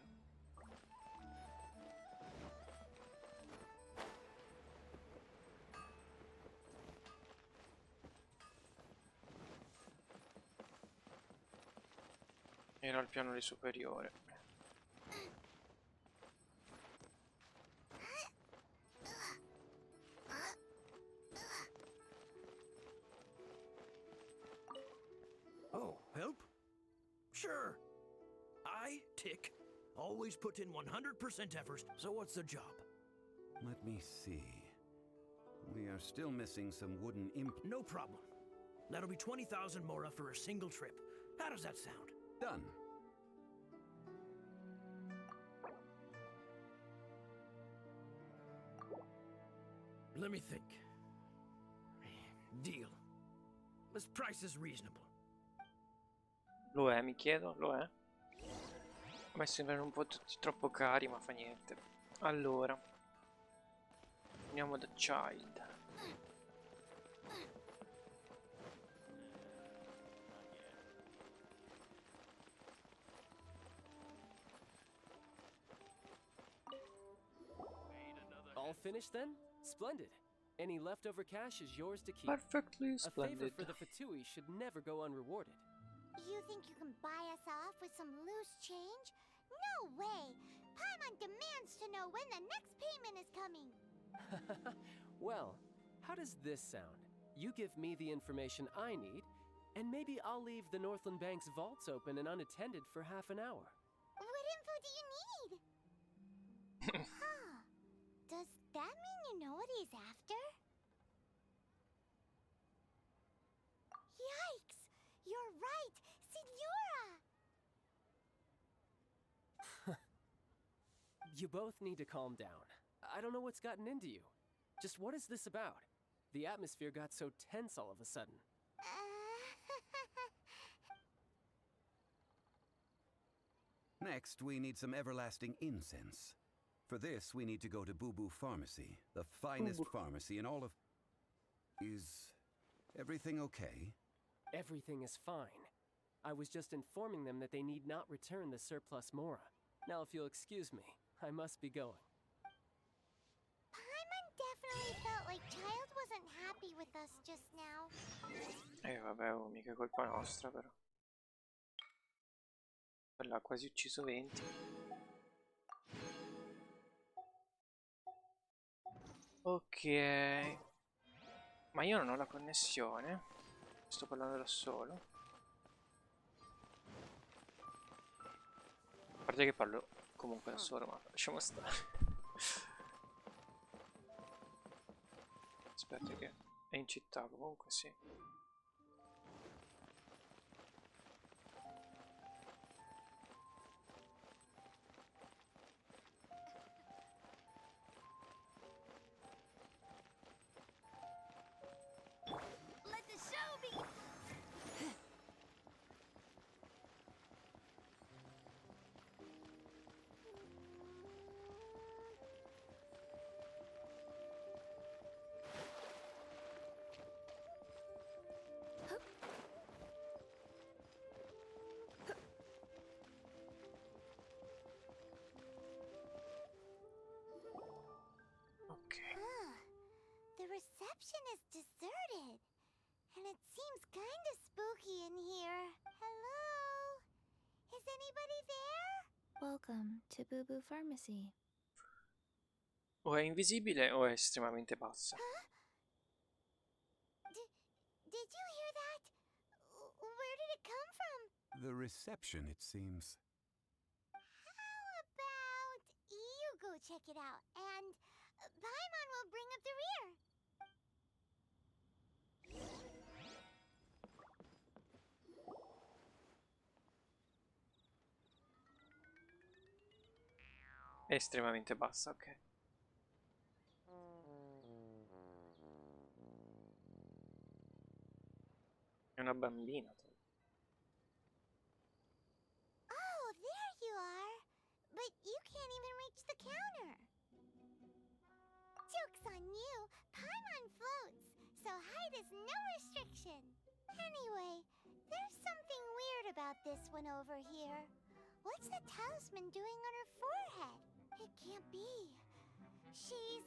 Era il piano di superiore. Oh, help? Sure. I, Tick, always put in 100% effort, so what's the job? Let me see. We are still missing some wooden No problem. That'll be 20,000 Mora for a single trip. How does that sound? Done. Let me think. Deal. This price is reasonable. Lo è, mi chiedo, lo è? A me sembrano un po' tutti troppo cari, ma fa niente. Allora, andiamo da Child. All finished then? Splendid. Any leftover cash is yours to keep. Perfectly A favor splendid. for the Fatui should never go unrewarded. You think you can buy us off with some loose change? No way! Paimon demands to know when the next payment is coming. Well, how does this sound? You give me the information I need, and maybe I'll leave the Northland Bank's vaults open and unattended for half an hour. What info do you need? Huh. Does that mean you know what he's after? Yikes! You're right! Signora! You both need to calm down. I don't know what's gotten into you. Just what is this about? The atmosphere got so tense all of a sudden. Next, we need some everlasting incense. For this, we need to go to Boo Boo Pharmacy, the finest pharmacy in all of... Is everything okay? Everything is fine. I was just informing them that they need not return the surplus Mora. Now, if you'll excuse me, I must be going. Paimon definitely felt like Child wasn't happy with us just now. Vabbè, oh, mica colpa nostra però. Quella ha quasi ucciso 20. Ok. Ma io non ho la connessione. Sto parlando da solo. A parte che parlo comunque da solo, ma lasciamo stare. Aspetta che è in città comunque, sì. Let the show begin! reception is deserted. And it seems kind of spooky in here. Hello? Is anybody there? Welcome to Boo Boo Pharmacy. O è invisibile o è estremamente pazza. Did you hear that? Where did it come from? The reception, it seems. How about you go check it out, and Paimon will bring up the rear. È estremamente bassa, ok. È una bambina. Oh, there you are. But you can't even reach the counter. Joke's on you. Paimon floats, so height is no restriction. Anyway, there's something weird about this one over here. What's the talisman doing on her forehead? It can't be. She's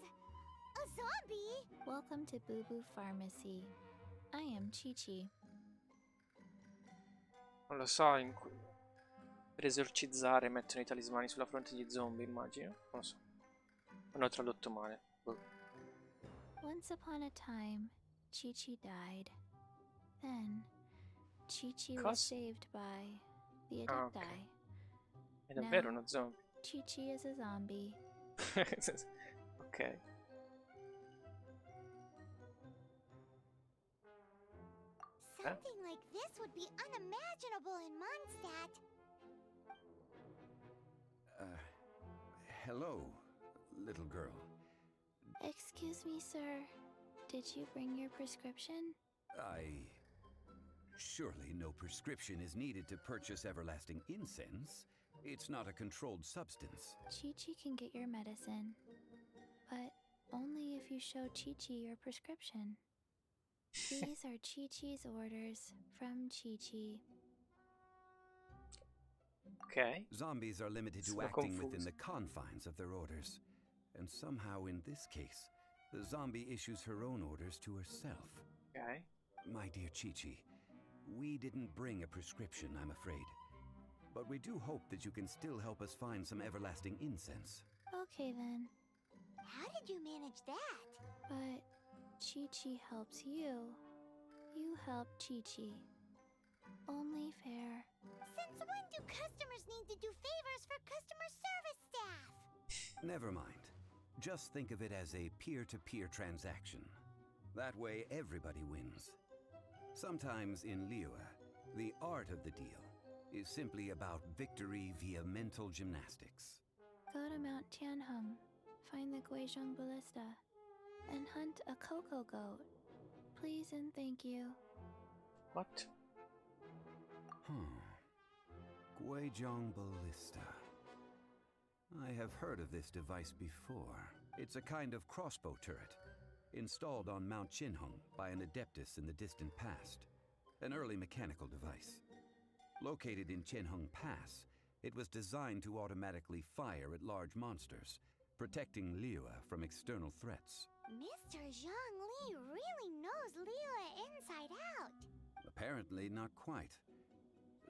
a zombie. Welcome to Boo Boo Pharmacy. I am Chi-Chi. Non lo so, per esorcizzare mettono i talismani sulla fronte degli zombie, immagino. Non lo so. Non ho tradotto male. Boh. Once upon a time, Chi-Chi died. Then, Chi-Chi was Cosa? saved by the Ah, Adepti. ok. È davvero Now, uno zombie. Chi-Chi is a zombie. Ok. Something like this would be unimaginable in Mondstadt. Hello, little girl. Excuse me, sir. Did you bring your prescription? Surely no prescription is needed to purchase everlasting incense. It's not a controlled substance. Chi-Chi can get your medicine, but only if you show Chi-Chi your prescription. These are Chi-Chi's orders from Chi-Chi. Ok. Zombies are limited to Sono acting confuso. within the confines of their orders. And somehow in this case, the zombie issues her own orders to herself. Ok. My dear Chi-Chi, we didn't bring a prescription, I'm afraid. But we do hope that you can still help us find some everlasting incense. Okay then, How did you manage that? but Chi-Chi helps you. You help Chi-Chi. Only fair. Since when do customers need to do favors for customer service staff? Never mind. Just think of it as a peer-to-peer transaction. That way everybody wins. Sometimes in Liyue, the art of the deal is simply about victory via mental gymnastics. Go to Mount Tianheng, find the Guizhong Ballista, and hunt a cocoa goat. Please and thank you. What? Guizhong Ballista. I have heard of this device before. It's a kind of crossbow turret, installed on Mount Qinheng by an adeptus in the distant past. An early mechanical device. Located in Qianheng Pass, it was designed to automatically fire at large monsters, protecting Liyue from external threats. Mr. Zhongli really knows Liyue inside out. Apparently not quite.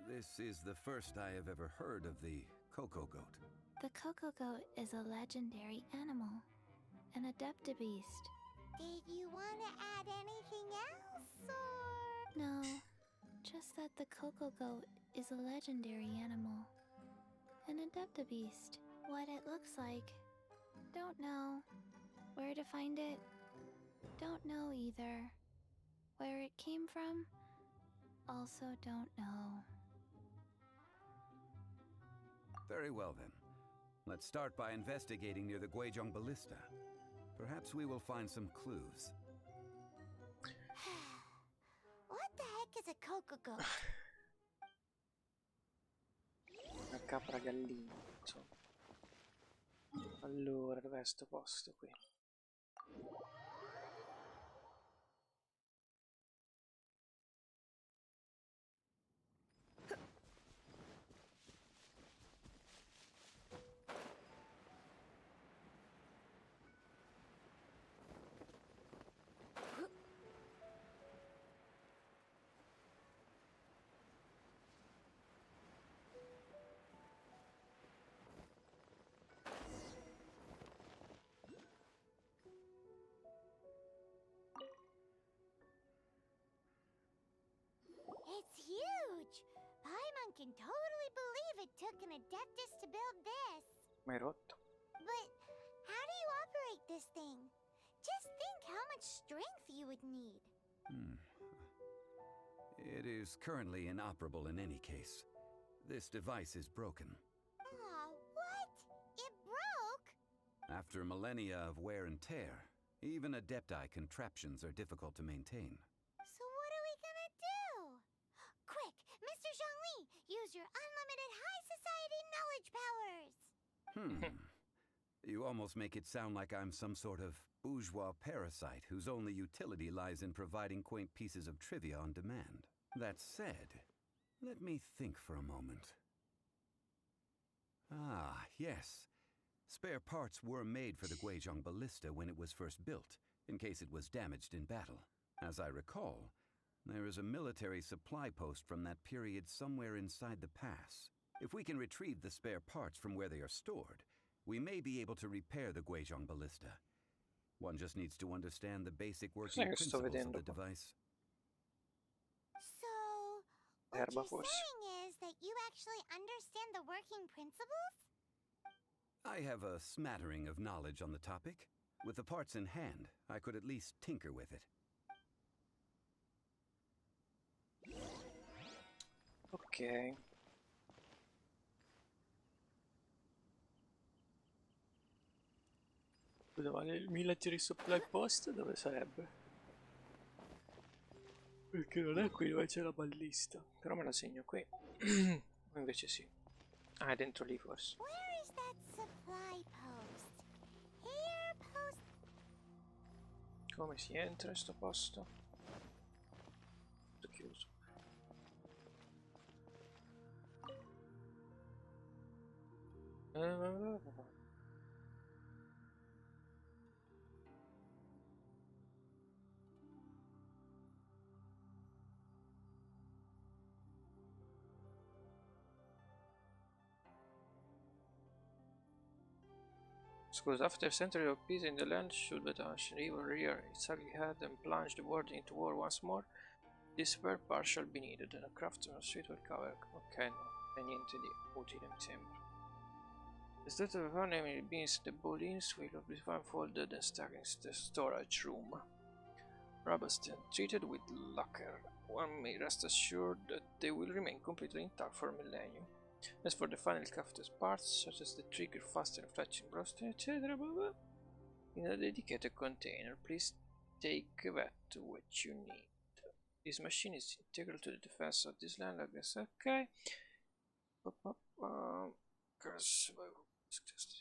This is the first I have ever heard of the cocoa goat. The cocoa goat is a legendary animal, an adeptabeast. Did you want to add anything else, or...? No, just that the cocoa goat is a legendary animal. An adeptabeast. What it looks like, don't know. Where to find it, don't know either. Where it came from, also don't know. Very well then. Let's start by investigating near the Guizhong Ballista. Perhaps we will find some clues. What the heck is a cocoa goat? Una capra gallina, insomma. Allora, dov'è sto posto qui? took an adeptus to build this. Ma è rotto. But how do you operate this thing? Just think how much strength you would need. It is currently inoperable in any case. This device is broken. Aw, what? It broke? After millennia of wear and tear, even adepti contraptions are difficult to maintain. So what are we gonna do? Quick, Mr. Zhongli, use your unlimited high society knowledge powers. You almost make it sound like I'm some sort of bourgeois parasite whose only utility lies in providing quaint pieces of trivia on demand. That said, let me think for a moment. Ah, yes. Spare parts were made for the Guizhong ballista when it was first built, in case it was damaged in battle. As I recall, there is a military supply post from that period somewhere inside the pass. If we can retrieve the spare parts from where they are stored, we may be able to repair the Guizhong ballista. One just needs to understand the basic working principles of the device. So, what you're saying is that you actually understand the working principles? I have a smattering of knowledge on the topic. With the parts in hand, I could at least tinker with it. Ok. Il military supply post dove sarebbe? Perché non è qui dove c'è la ballista. Però me la segno qui. Invece sì. Ah, è dentro lì forse. Where is that supply post? Here post. Come si entra in sto posto? Tutto chiuso. Scusa, after centuries of peace in the land, should the ancient evil rear its ugly head and plunge the world into war once more, this spare part shall be needed, and a craftsman's suit will cover. Ok, no, è niente di utile, mi sembra. The state of the enemy beans, the bullets will be folded and stuck in the storage room. Robust and treated with lacquer, one may rest assured that they will remain completely intact for a millennium. As for the final crafted parts, such as the trigger, fastener, fletching, roster, etc., in a dedicated container, please take that to what you need. This machine is integral to the defense of this land, I guess. Ok.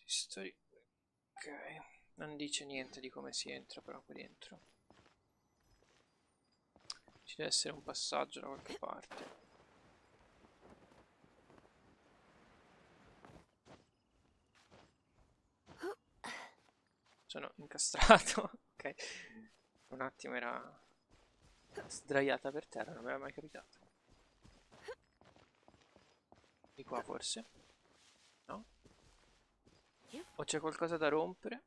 History. Ok. Non dice niente di come si entra però qui dentro. Ci deve essere un passaggio da qualche parte. Sono incastrato. Ok. Un attimo era sdraiata per terra, non mi era mai capitato. Di qua forse? No? O c'è qualcosa da rompere?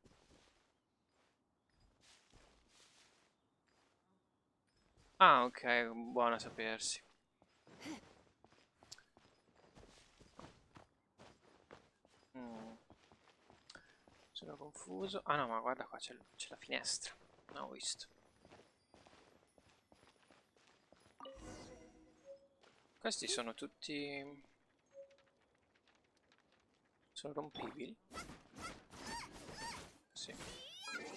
Ah, ok, buono a sapersi. Sono confuso. Ah no, ma guarda qua c'è la finestra. Non ho visto. Questi sono tutti... sono rompibili. Sì.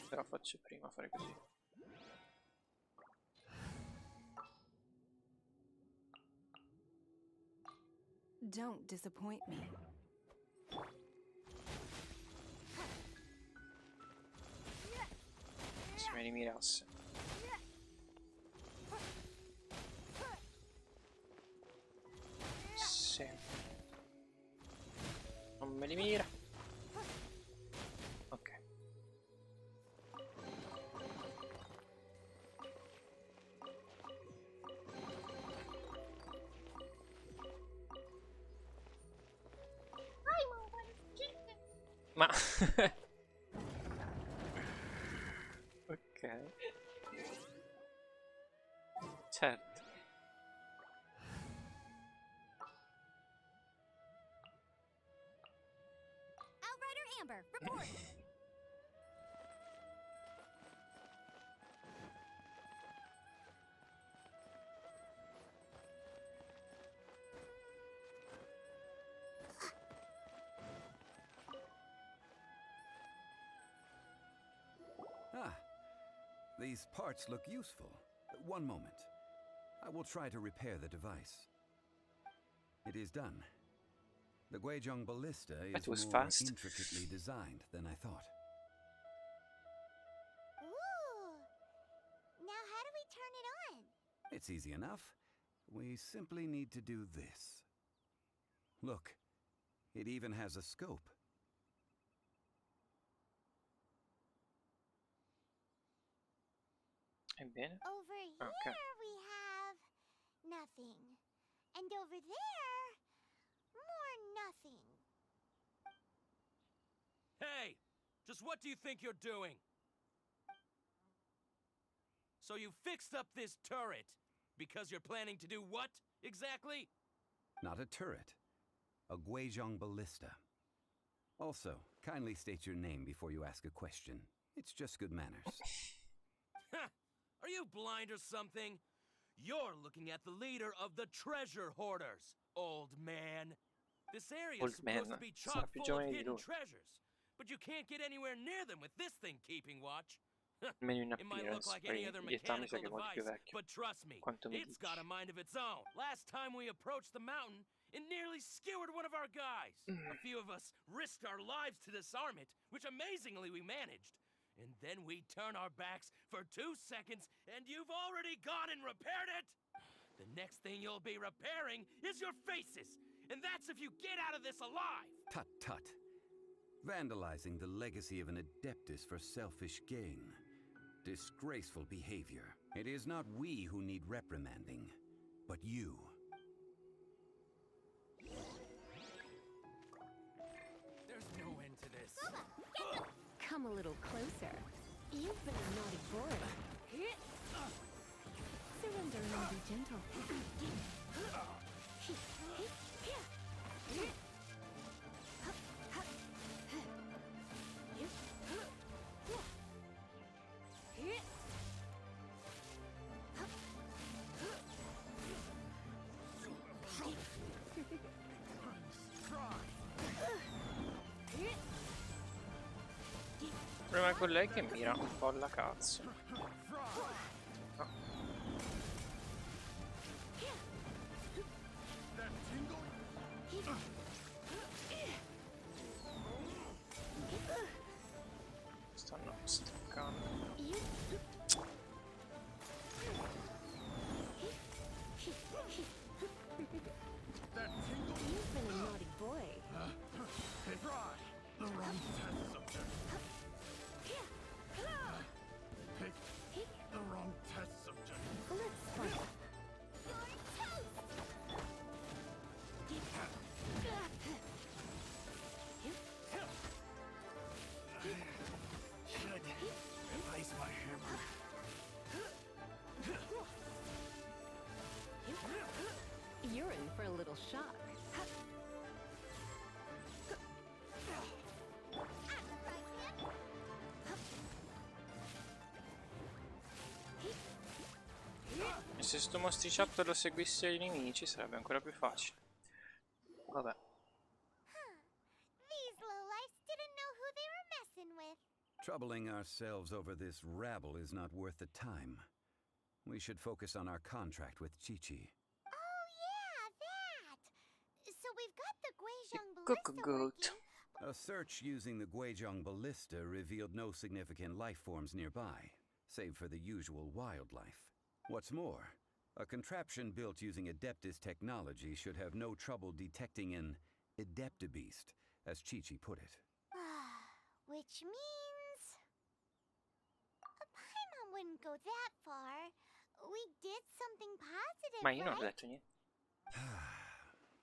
Però faccio prima fare così. Don't disappoint me. Se me li mirasse. Sì. Non me li mira. Ok. Ma... ok. Certo. Amber, report! Ah, these parts look useful. One moment. I will try to repair the device. It is done. The Guizhong ballista That is was more fast. intricately designed than I thought. Ooh! Now how do we turn it on? It's easy enough. We simply need to do this. Look, it even has a scope. Ebbene. Over here Okay. we have nothing. And over there, more nothing. Hey! Just what do you think you're doing? So you fixed up this turret because you're planning to do what, exactly? Not a turret. A Guizhong ballista. Also, kindly state your name before you ask a question. It's just good manners. Are you blind or something? You're looking at the leader of the treasure hoarders, old man. This area is Old man. supposed to be Sarà chock più full of giovane di hidden lui. treasures, but you can't get anywhere near them with this thing keeping watch. Meno in It might look appearance, like any poi other di età mi sa mechanical che è molto più device, vecchio. but trust me, Quanto mi it's dici? got a mind of its own. Last time we approached the mountain, it nearly skewered one of our guys. A few of us risked our lives to disarm it, which amazingly we managed. And then we turn our backs for 2 seconds, and you've already gone and repaired it! The next thing you'll be repairing is your faces! And that's if you get out of this alive! Tut tut. Vandalizing the legacy of an Adeptus for selfish gain. Disgraceful behavior. It is not we who need reprimanding, but you. There's no end to this. Come a little closer. You've been a naughty boy. Surrender and be gentle. Problema con lei che mira un po' alla cazzo. No. Stanno staccando. You've been a naughty boy. Try the wrong test subject. Pick the wrong test subject. Let's fight. Should replace my hammer. You're in for a little shock. E se sto mostriciattolo seguisse i nemici sarebbe ancora più facile. Vabbè. These lowlifes didn't know who they were messing with. Troubling ourselves over this rabble is not worth the time. We should focus on our contract with Chi-Chi. Oh yeah, that! So we've got the Guizhong Cuckoo ballista goat. working. A search using the Guizhong ballista revealed no significant life forms nearby, save for the usual wildlife. What's more, a contraption built using Adeptus technology should have no trouble detecting an Adeptabeast, as Chi-Chi put it. Which means... Paimon wouldn't go that far. We did something positive, Ma io non ho right? detto niente.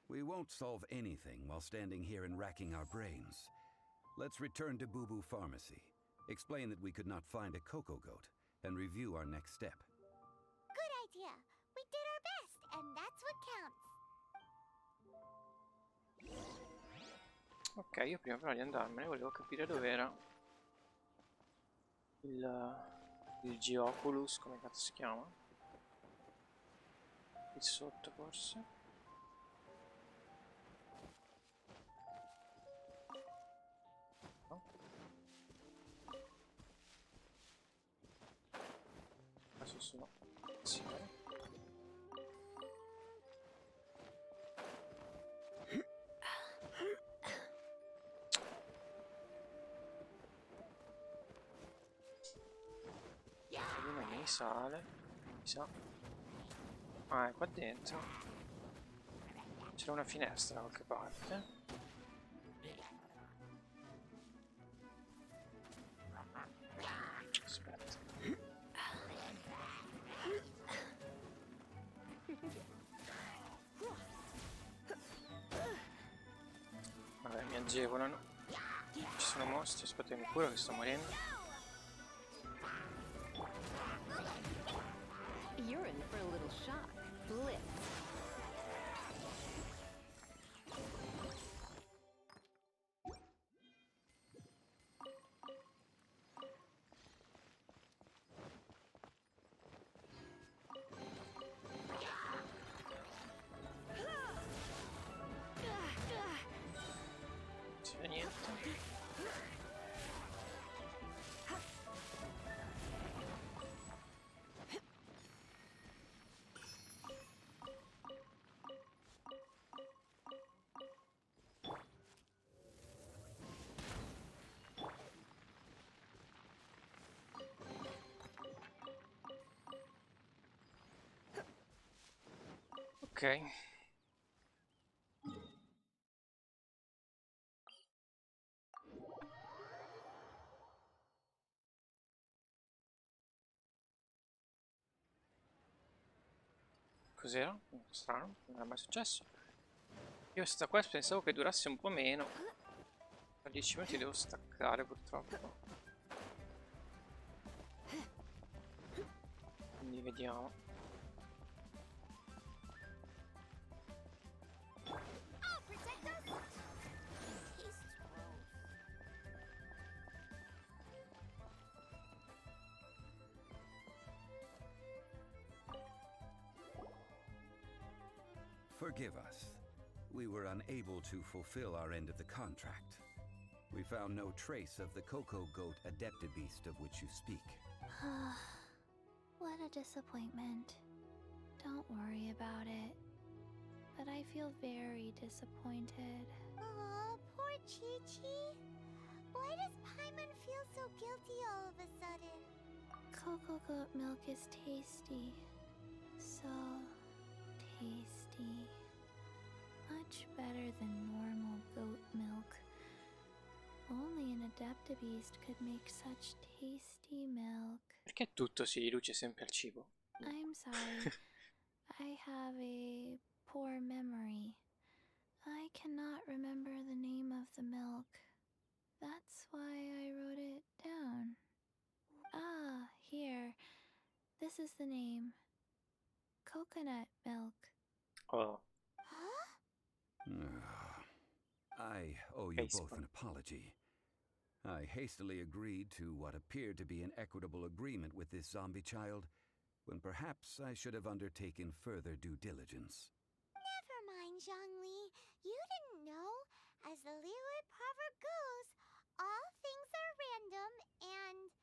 We won't solve anything while standing here and racking our brains. Let's return to Boo Boo Pharmacy, explain that we could not find a Coco Goat, and review our next step. Good idea. We did our best, and that's what counts. Ok, io prima però di andarmene volevo capire dov'era il Geoculus, come cazzo si chiama? Qui sotto forse? No? Adesso sono... Sì, non mi sale, mi sa. Ah, è qua dentro. C'era una finestra da qualche parte. Aspetta. Vabbè, mi agevolano. Ci sono mostri, aspetta, mi curo che sto morendo. You're in for a little shock. Blitz. Si vede niente. Ok. Cos'era? Strano, non era mai successo. Io questa quest pensavo che durasse un po' meno. Tra 10 minuti devo staccare purtroppo. Quindi vediamo. Forgive us. We were unable to fulfill our end of the contract. We found no trace of the Cocoa Goat Adeptibeast of which you speak. What a disappointment. Don't worry about it. But I feel very disappointed. Aw, poor Chi-Chi. Why does Paimon feel so guilty all of a sudden? Cocoa goat milk is tasty. So tasty. Much better than normal goat milk. Only an Adeptibeast could make such tasty milk. Perché tutto si riduce sempre al cibo? I'm sorry. I have a poor memory. I cannot remember the name of the milk. That's why I wrote it down. Ah, here. This is the name. Coconut milk. Oh. I owe you both an apology. I hastily agreed to what appeared to be an equitable agreement with this zombie child, when perhaps I should have undertaken further due diligence. Never mind, Zhongli. You didn't know. As the Liyue proverb goes, all things are random and,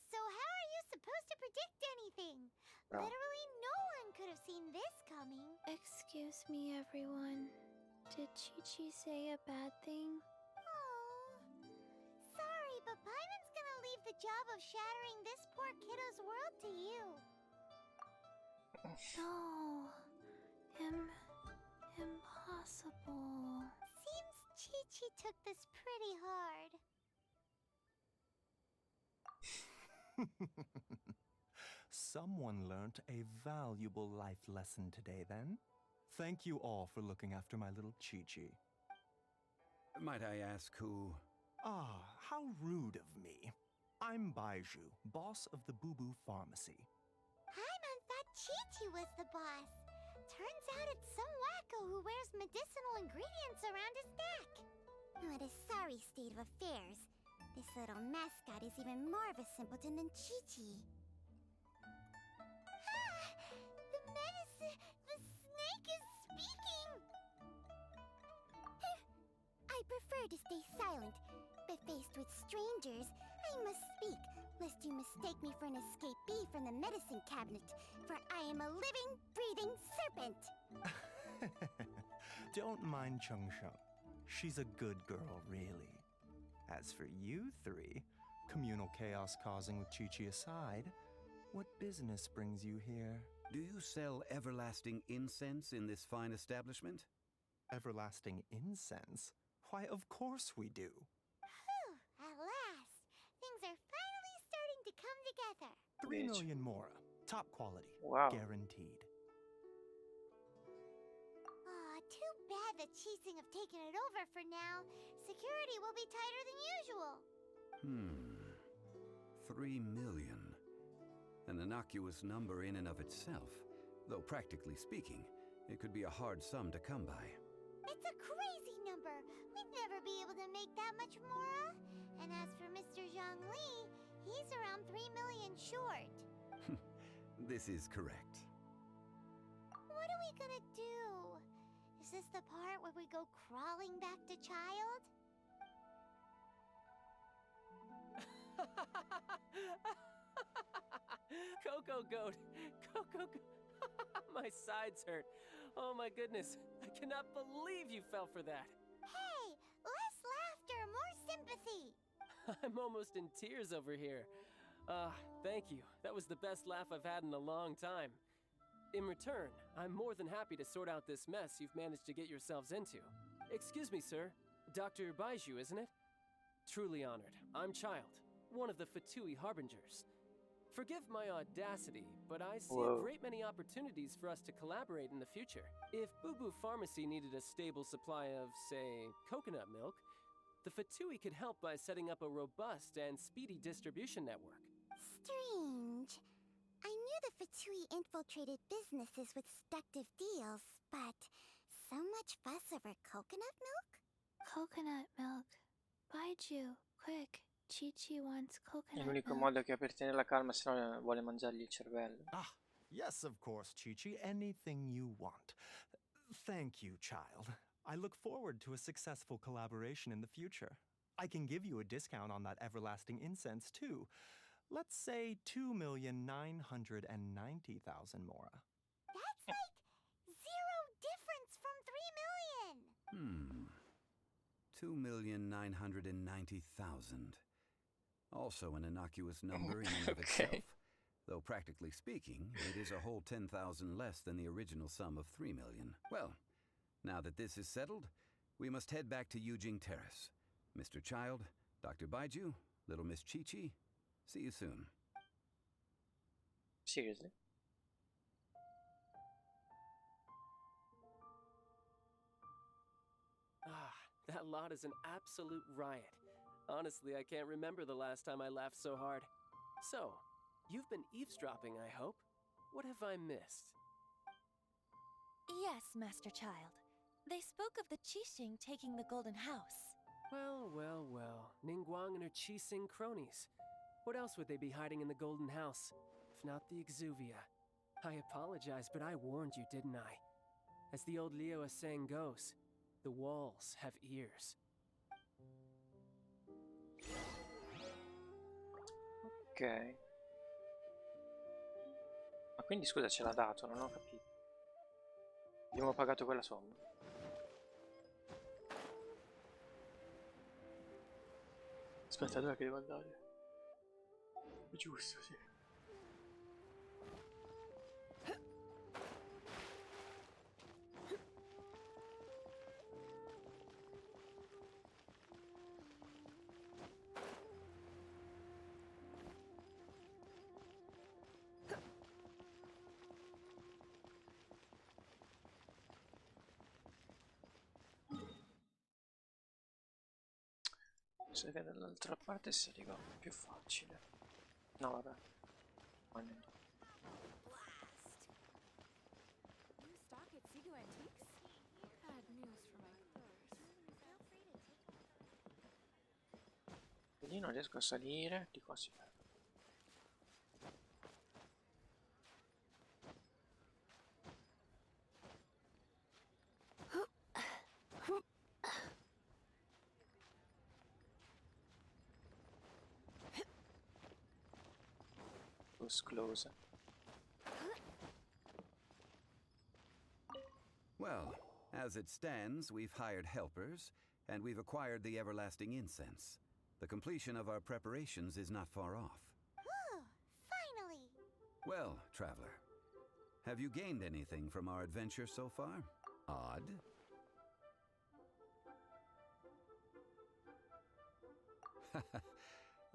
so how are you supposed to predict anything? Oh. Literally no one could have seen this coming. Excuse me, everyone. Did Chi-Chi say a bad thing? Oh, sorry, but Paimon's gonna leave the job of shattering this poor kiddo's world to you. No. Impossible. Seems Chi-Chi took this pretty hard. Someone learnt a valuable life lesson today, then. Thank you all for looking after my little Chi-Chi. Might I ask who... Ah, how rude of me. I'm Baiju, boss of the Boo Boo Pharmacy. Paimon thought Chi-Chi was the boss. Turns out it's some wacko who wears medicinal ingredients around his neck. What a sorry state of affairs. This little mascot is even more of a simpleton than Chi-Chi. The snake is speaking! I prefer to stay silent, but faced with strangers, I must speak, lest you mistake me for an escapee from the medicine cabinet, for I am a living, breathing serpent! Don't mind Chung Sheng. She's a good girl, really. As for you three, communal chaos causing with Chi-Chi aside, what business brings you here? Do you sell everlasting incense in this fine establishment? Everlasting incense? Why, of course we do. Whew, at last! Things are finally starting to come together. 3 million mora. Top quality. Wow. Guaranteed. Aw, too bad the Chising have taken it over for now. Security will be tighter than usual. 3 million. An innocuous number in and of itself. Though practically speaking, it could be a hard sum to come by. It's a crazy number. We'd never be able to make that much mora. And as for Mr. Zhongli, he's around 3 million short. This is correct. What are we gonna do? Is this the part where we go crawling back to Child? Coco Goat! Coco Goat! My sides hurt. Oh my goodness. I cannot believe you fell for that. Hey, less laughter, more sympathy. I'm almost in tears over here. Thank you. That was the best laugh I've had in a long time. In return, I'm more than happy to sort out this mess you've managed to get yourselves into. Excuse me, sir. Dr. Baiju, isn't it? Truly honored. I'm Child, one of the Fatui Harbingers. Forgive my audacity, but I see a great many opportunities for us to collaborate in the future. If Boo Boo Pharmacy needed a stable supply of, say, coconut milk, the Fatui could help by setting up a robust and speedy distribution network. Strange. I knew the Fatui infiltrated businesses with seductive deals, but so much fuss over coconut milk? Coconut milk. Baiju, quick. Chi-Chi wants È coconut l'unico milk. modo che ha per tenere la calma, se no vuole mangiargli il cervello. Ah, yes, of course, Chi-Chi. Anything you want. Thank you, child. I look forward to a successful collaboration in the future. I can give you a discount on that everlasting incense, too. Let's say 2,990,000 mora. That's like zero difference from 3 million! 2,990,000. Also an innocuous number in and of itself. Though practically speaking, it is a whole 10,000 less than the original sum of 3 million. Well, now that this is settled, we must head back to Yujing Terrace. Mr. Child, Dr. Baiju, little Miss Chi-Chi, see you soon. Seriously? That lot is an absolute riot. Honestly, I can't remember the last time I laughed so hard. So, you've been eavesdropping, I hope? What have I missed? Yes, Master Child. They spoke of the Qixing taking the Golden House. Well, well, well. Ningguang and her Qixing cronies. What else would they be hiding in the Golden House, if not the Exuvia? I apologize, but I warned you, didn't I? As the old Liyue saying goes, the walls have ears. Ok. Ma quindi scusa, ce l'ha dato, non ho capito. Abbiamo pagato quella somma. Aspetta, dov'è che devo andare? È giusto, sì. Se che dall'altra parte si arriva più facile. No, vabbè. Lì non riesco a salire, di qua si perde. Close. Well, as it stands, we've hired helpers, and we've acquired the everlasting incense. The completion of our preparations is not far off. Whew, finally! Well, traveler, have you gained anything from our adventure so far? Odd?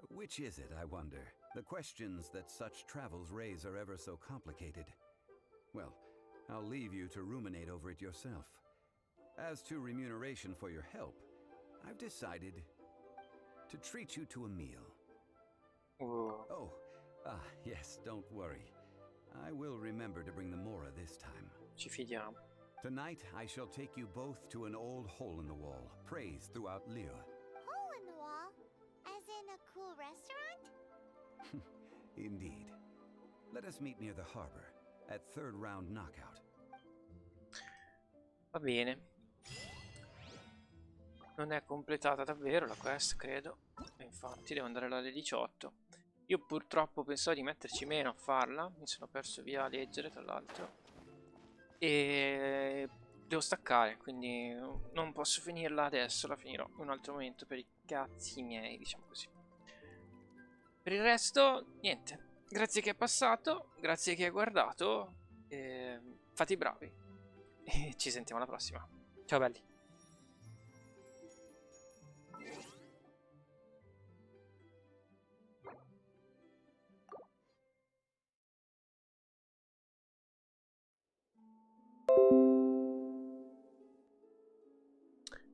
Which is it, I wonder? The questions that such travels raise are ever so complicated. Well, I'll leave you to ruminate over it yourself. As to remuneration for your help, I've decided to treat you to a meal. Oh, yes, don't worry. I will remember to bring the Mora this time. Ci fidiamo. Tonight, I shall take you both to an old hole-in-the-wall, praised throughout Liyue. Hole in the wall? As in a cool restaurant? Indeed. Let us meet near the harbor, at third round knockout. Va bene. Non è completata davvero la quest, credo. E infatti devo andare là alle 18. Io purtroppo pensavo di metterci meno a farla. Mi sono perso via a leggere, tra l'altro. E devo staccare, quindi non posso finirla adesso. La finirò in un altro momento per i cazzi miei, diciamo così. Per il resto, niente. Grazie che è passato, grazie che hai guardato. Fate i bravi. E ci sentiamo alla prossima. Ciao belli.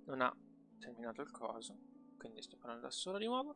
Non ha terminato il coso, quindi sto parlando da solo di nuovo.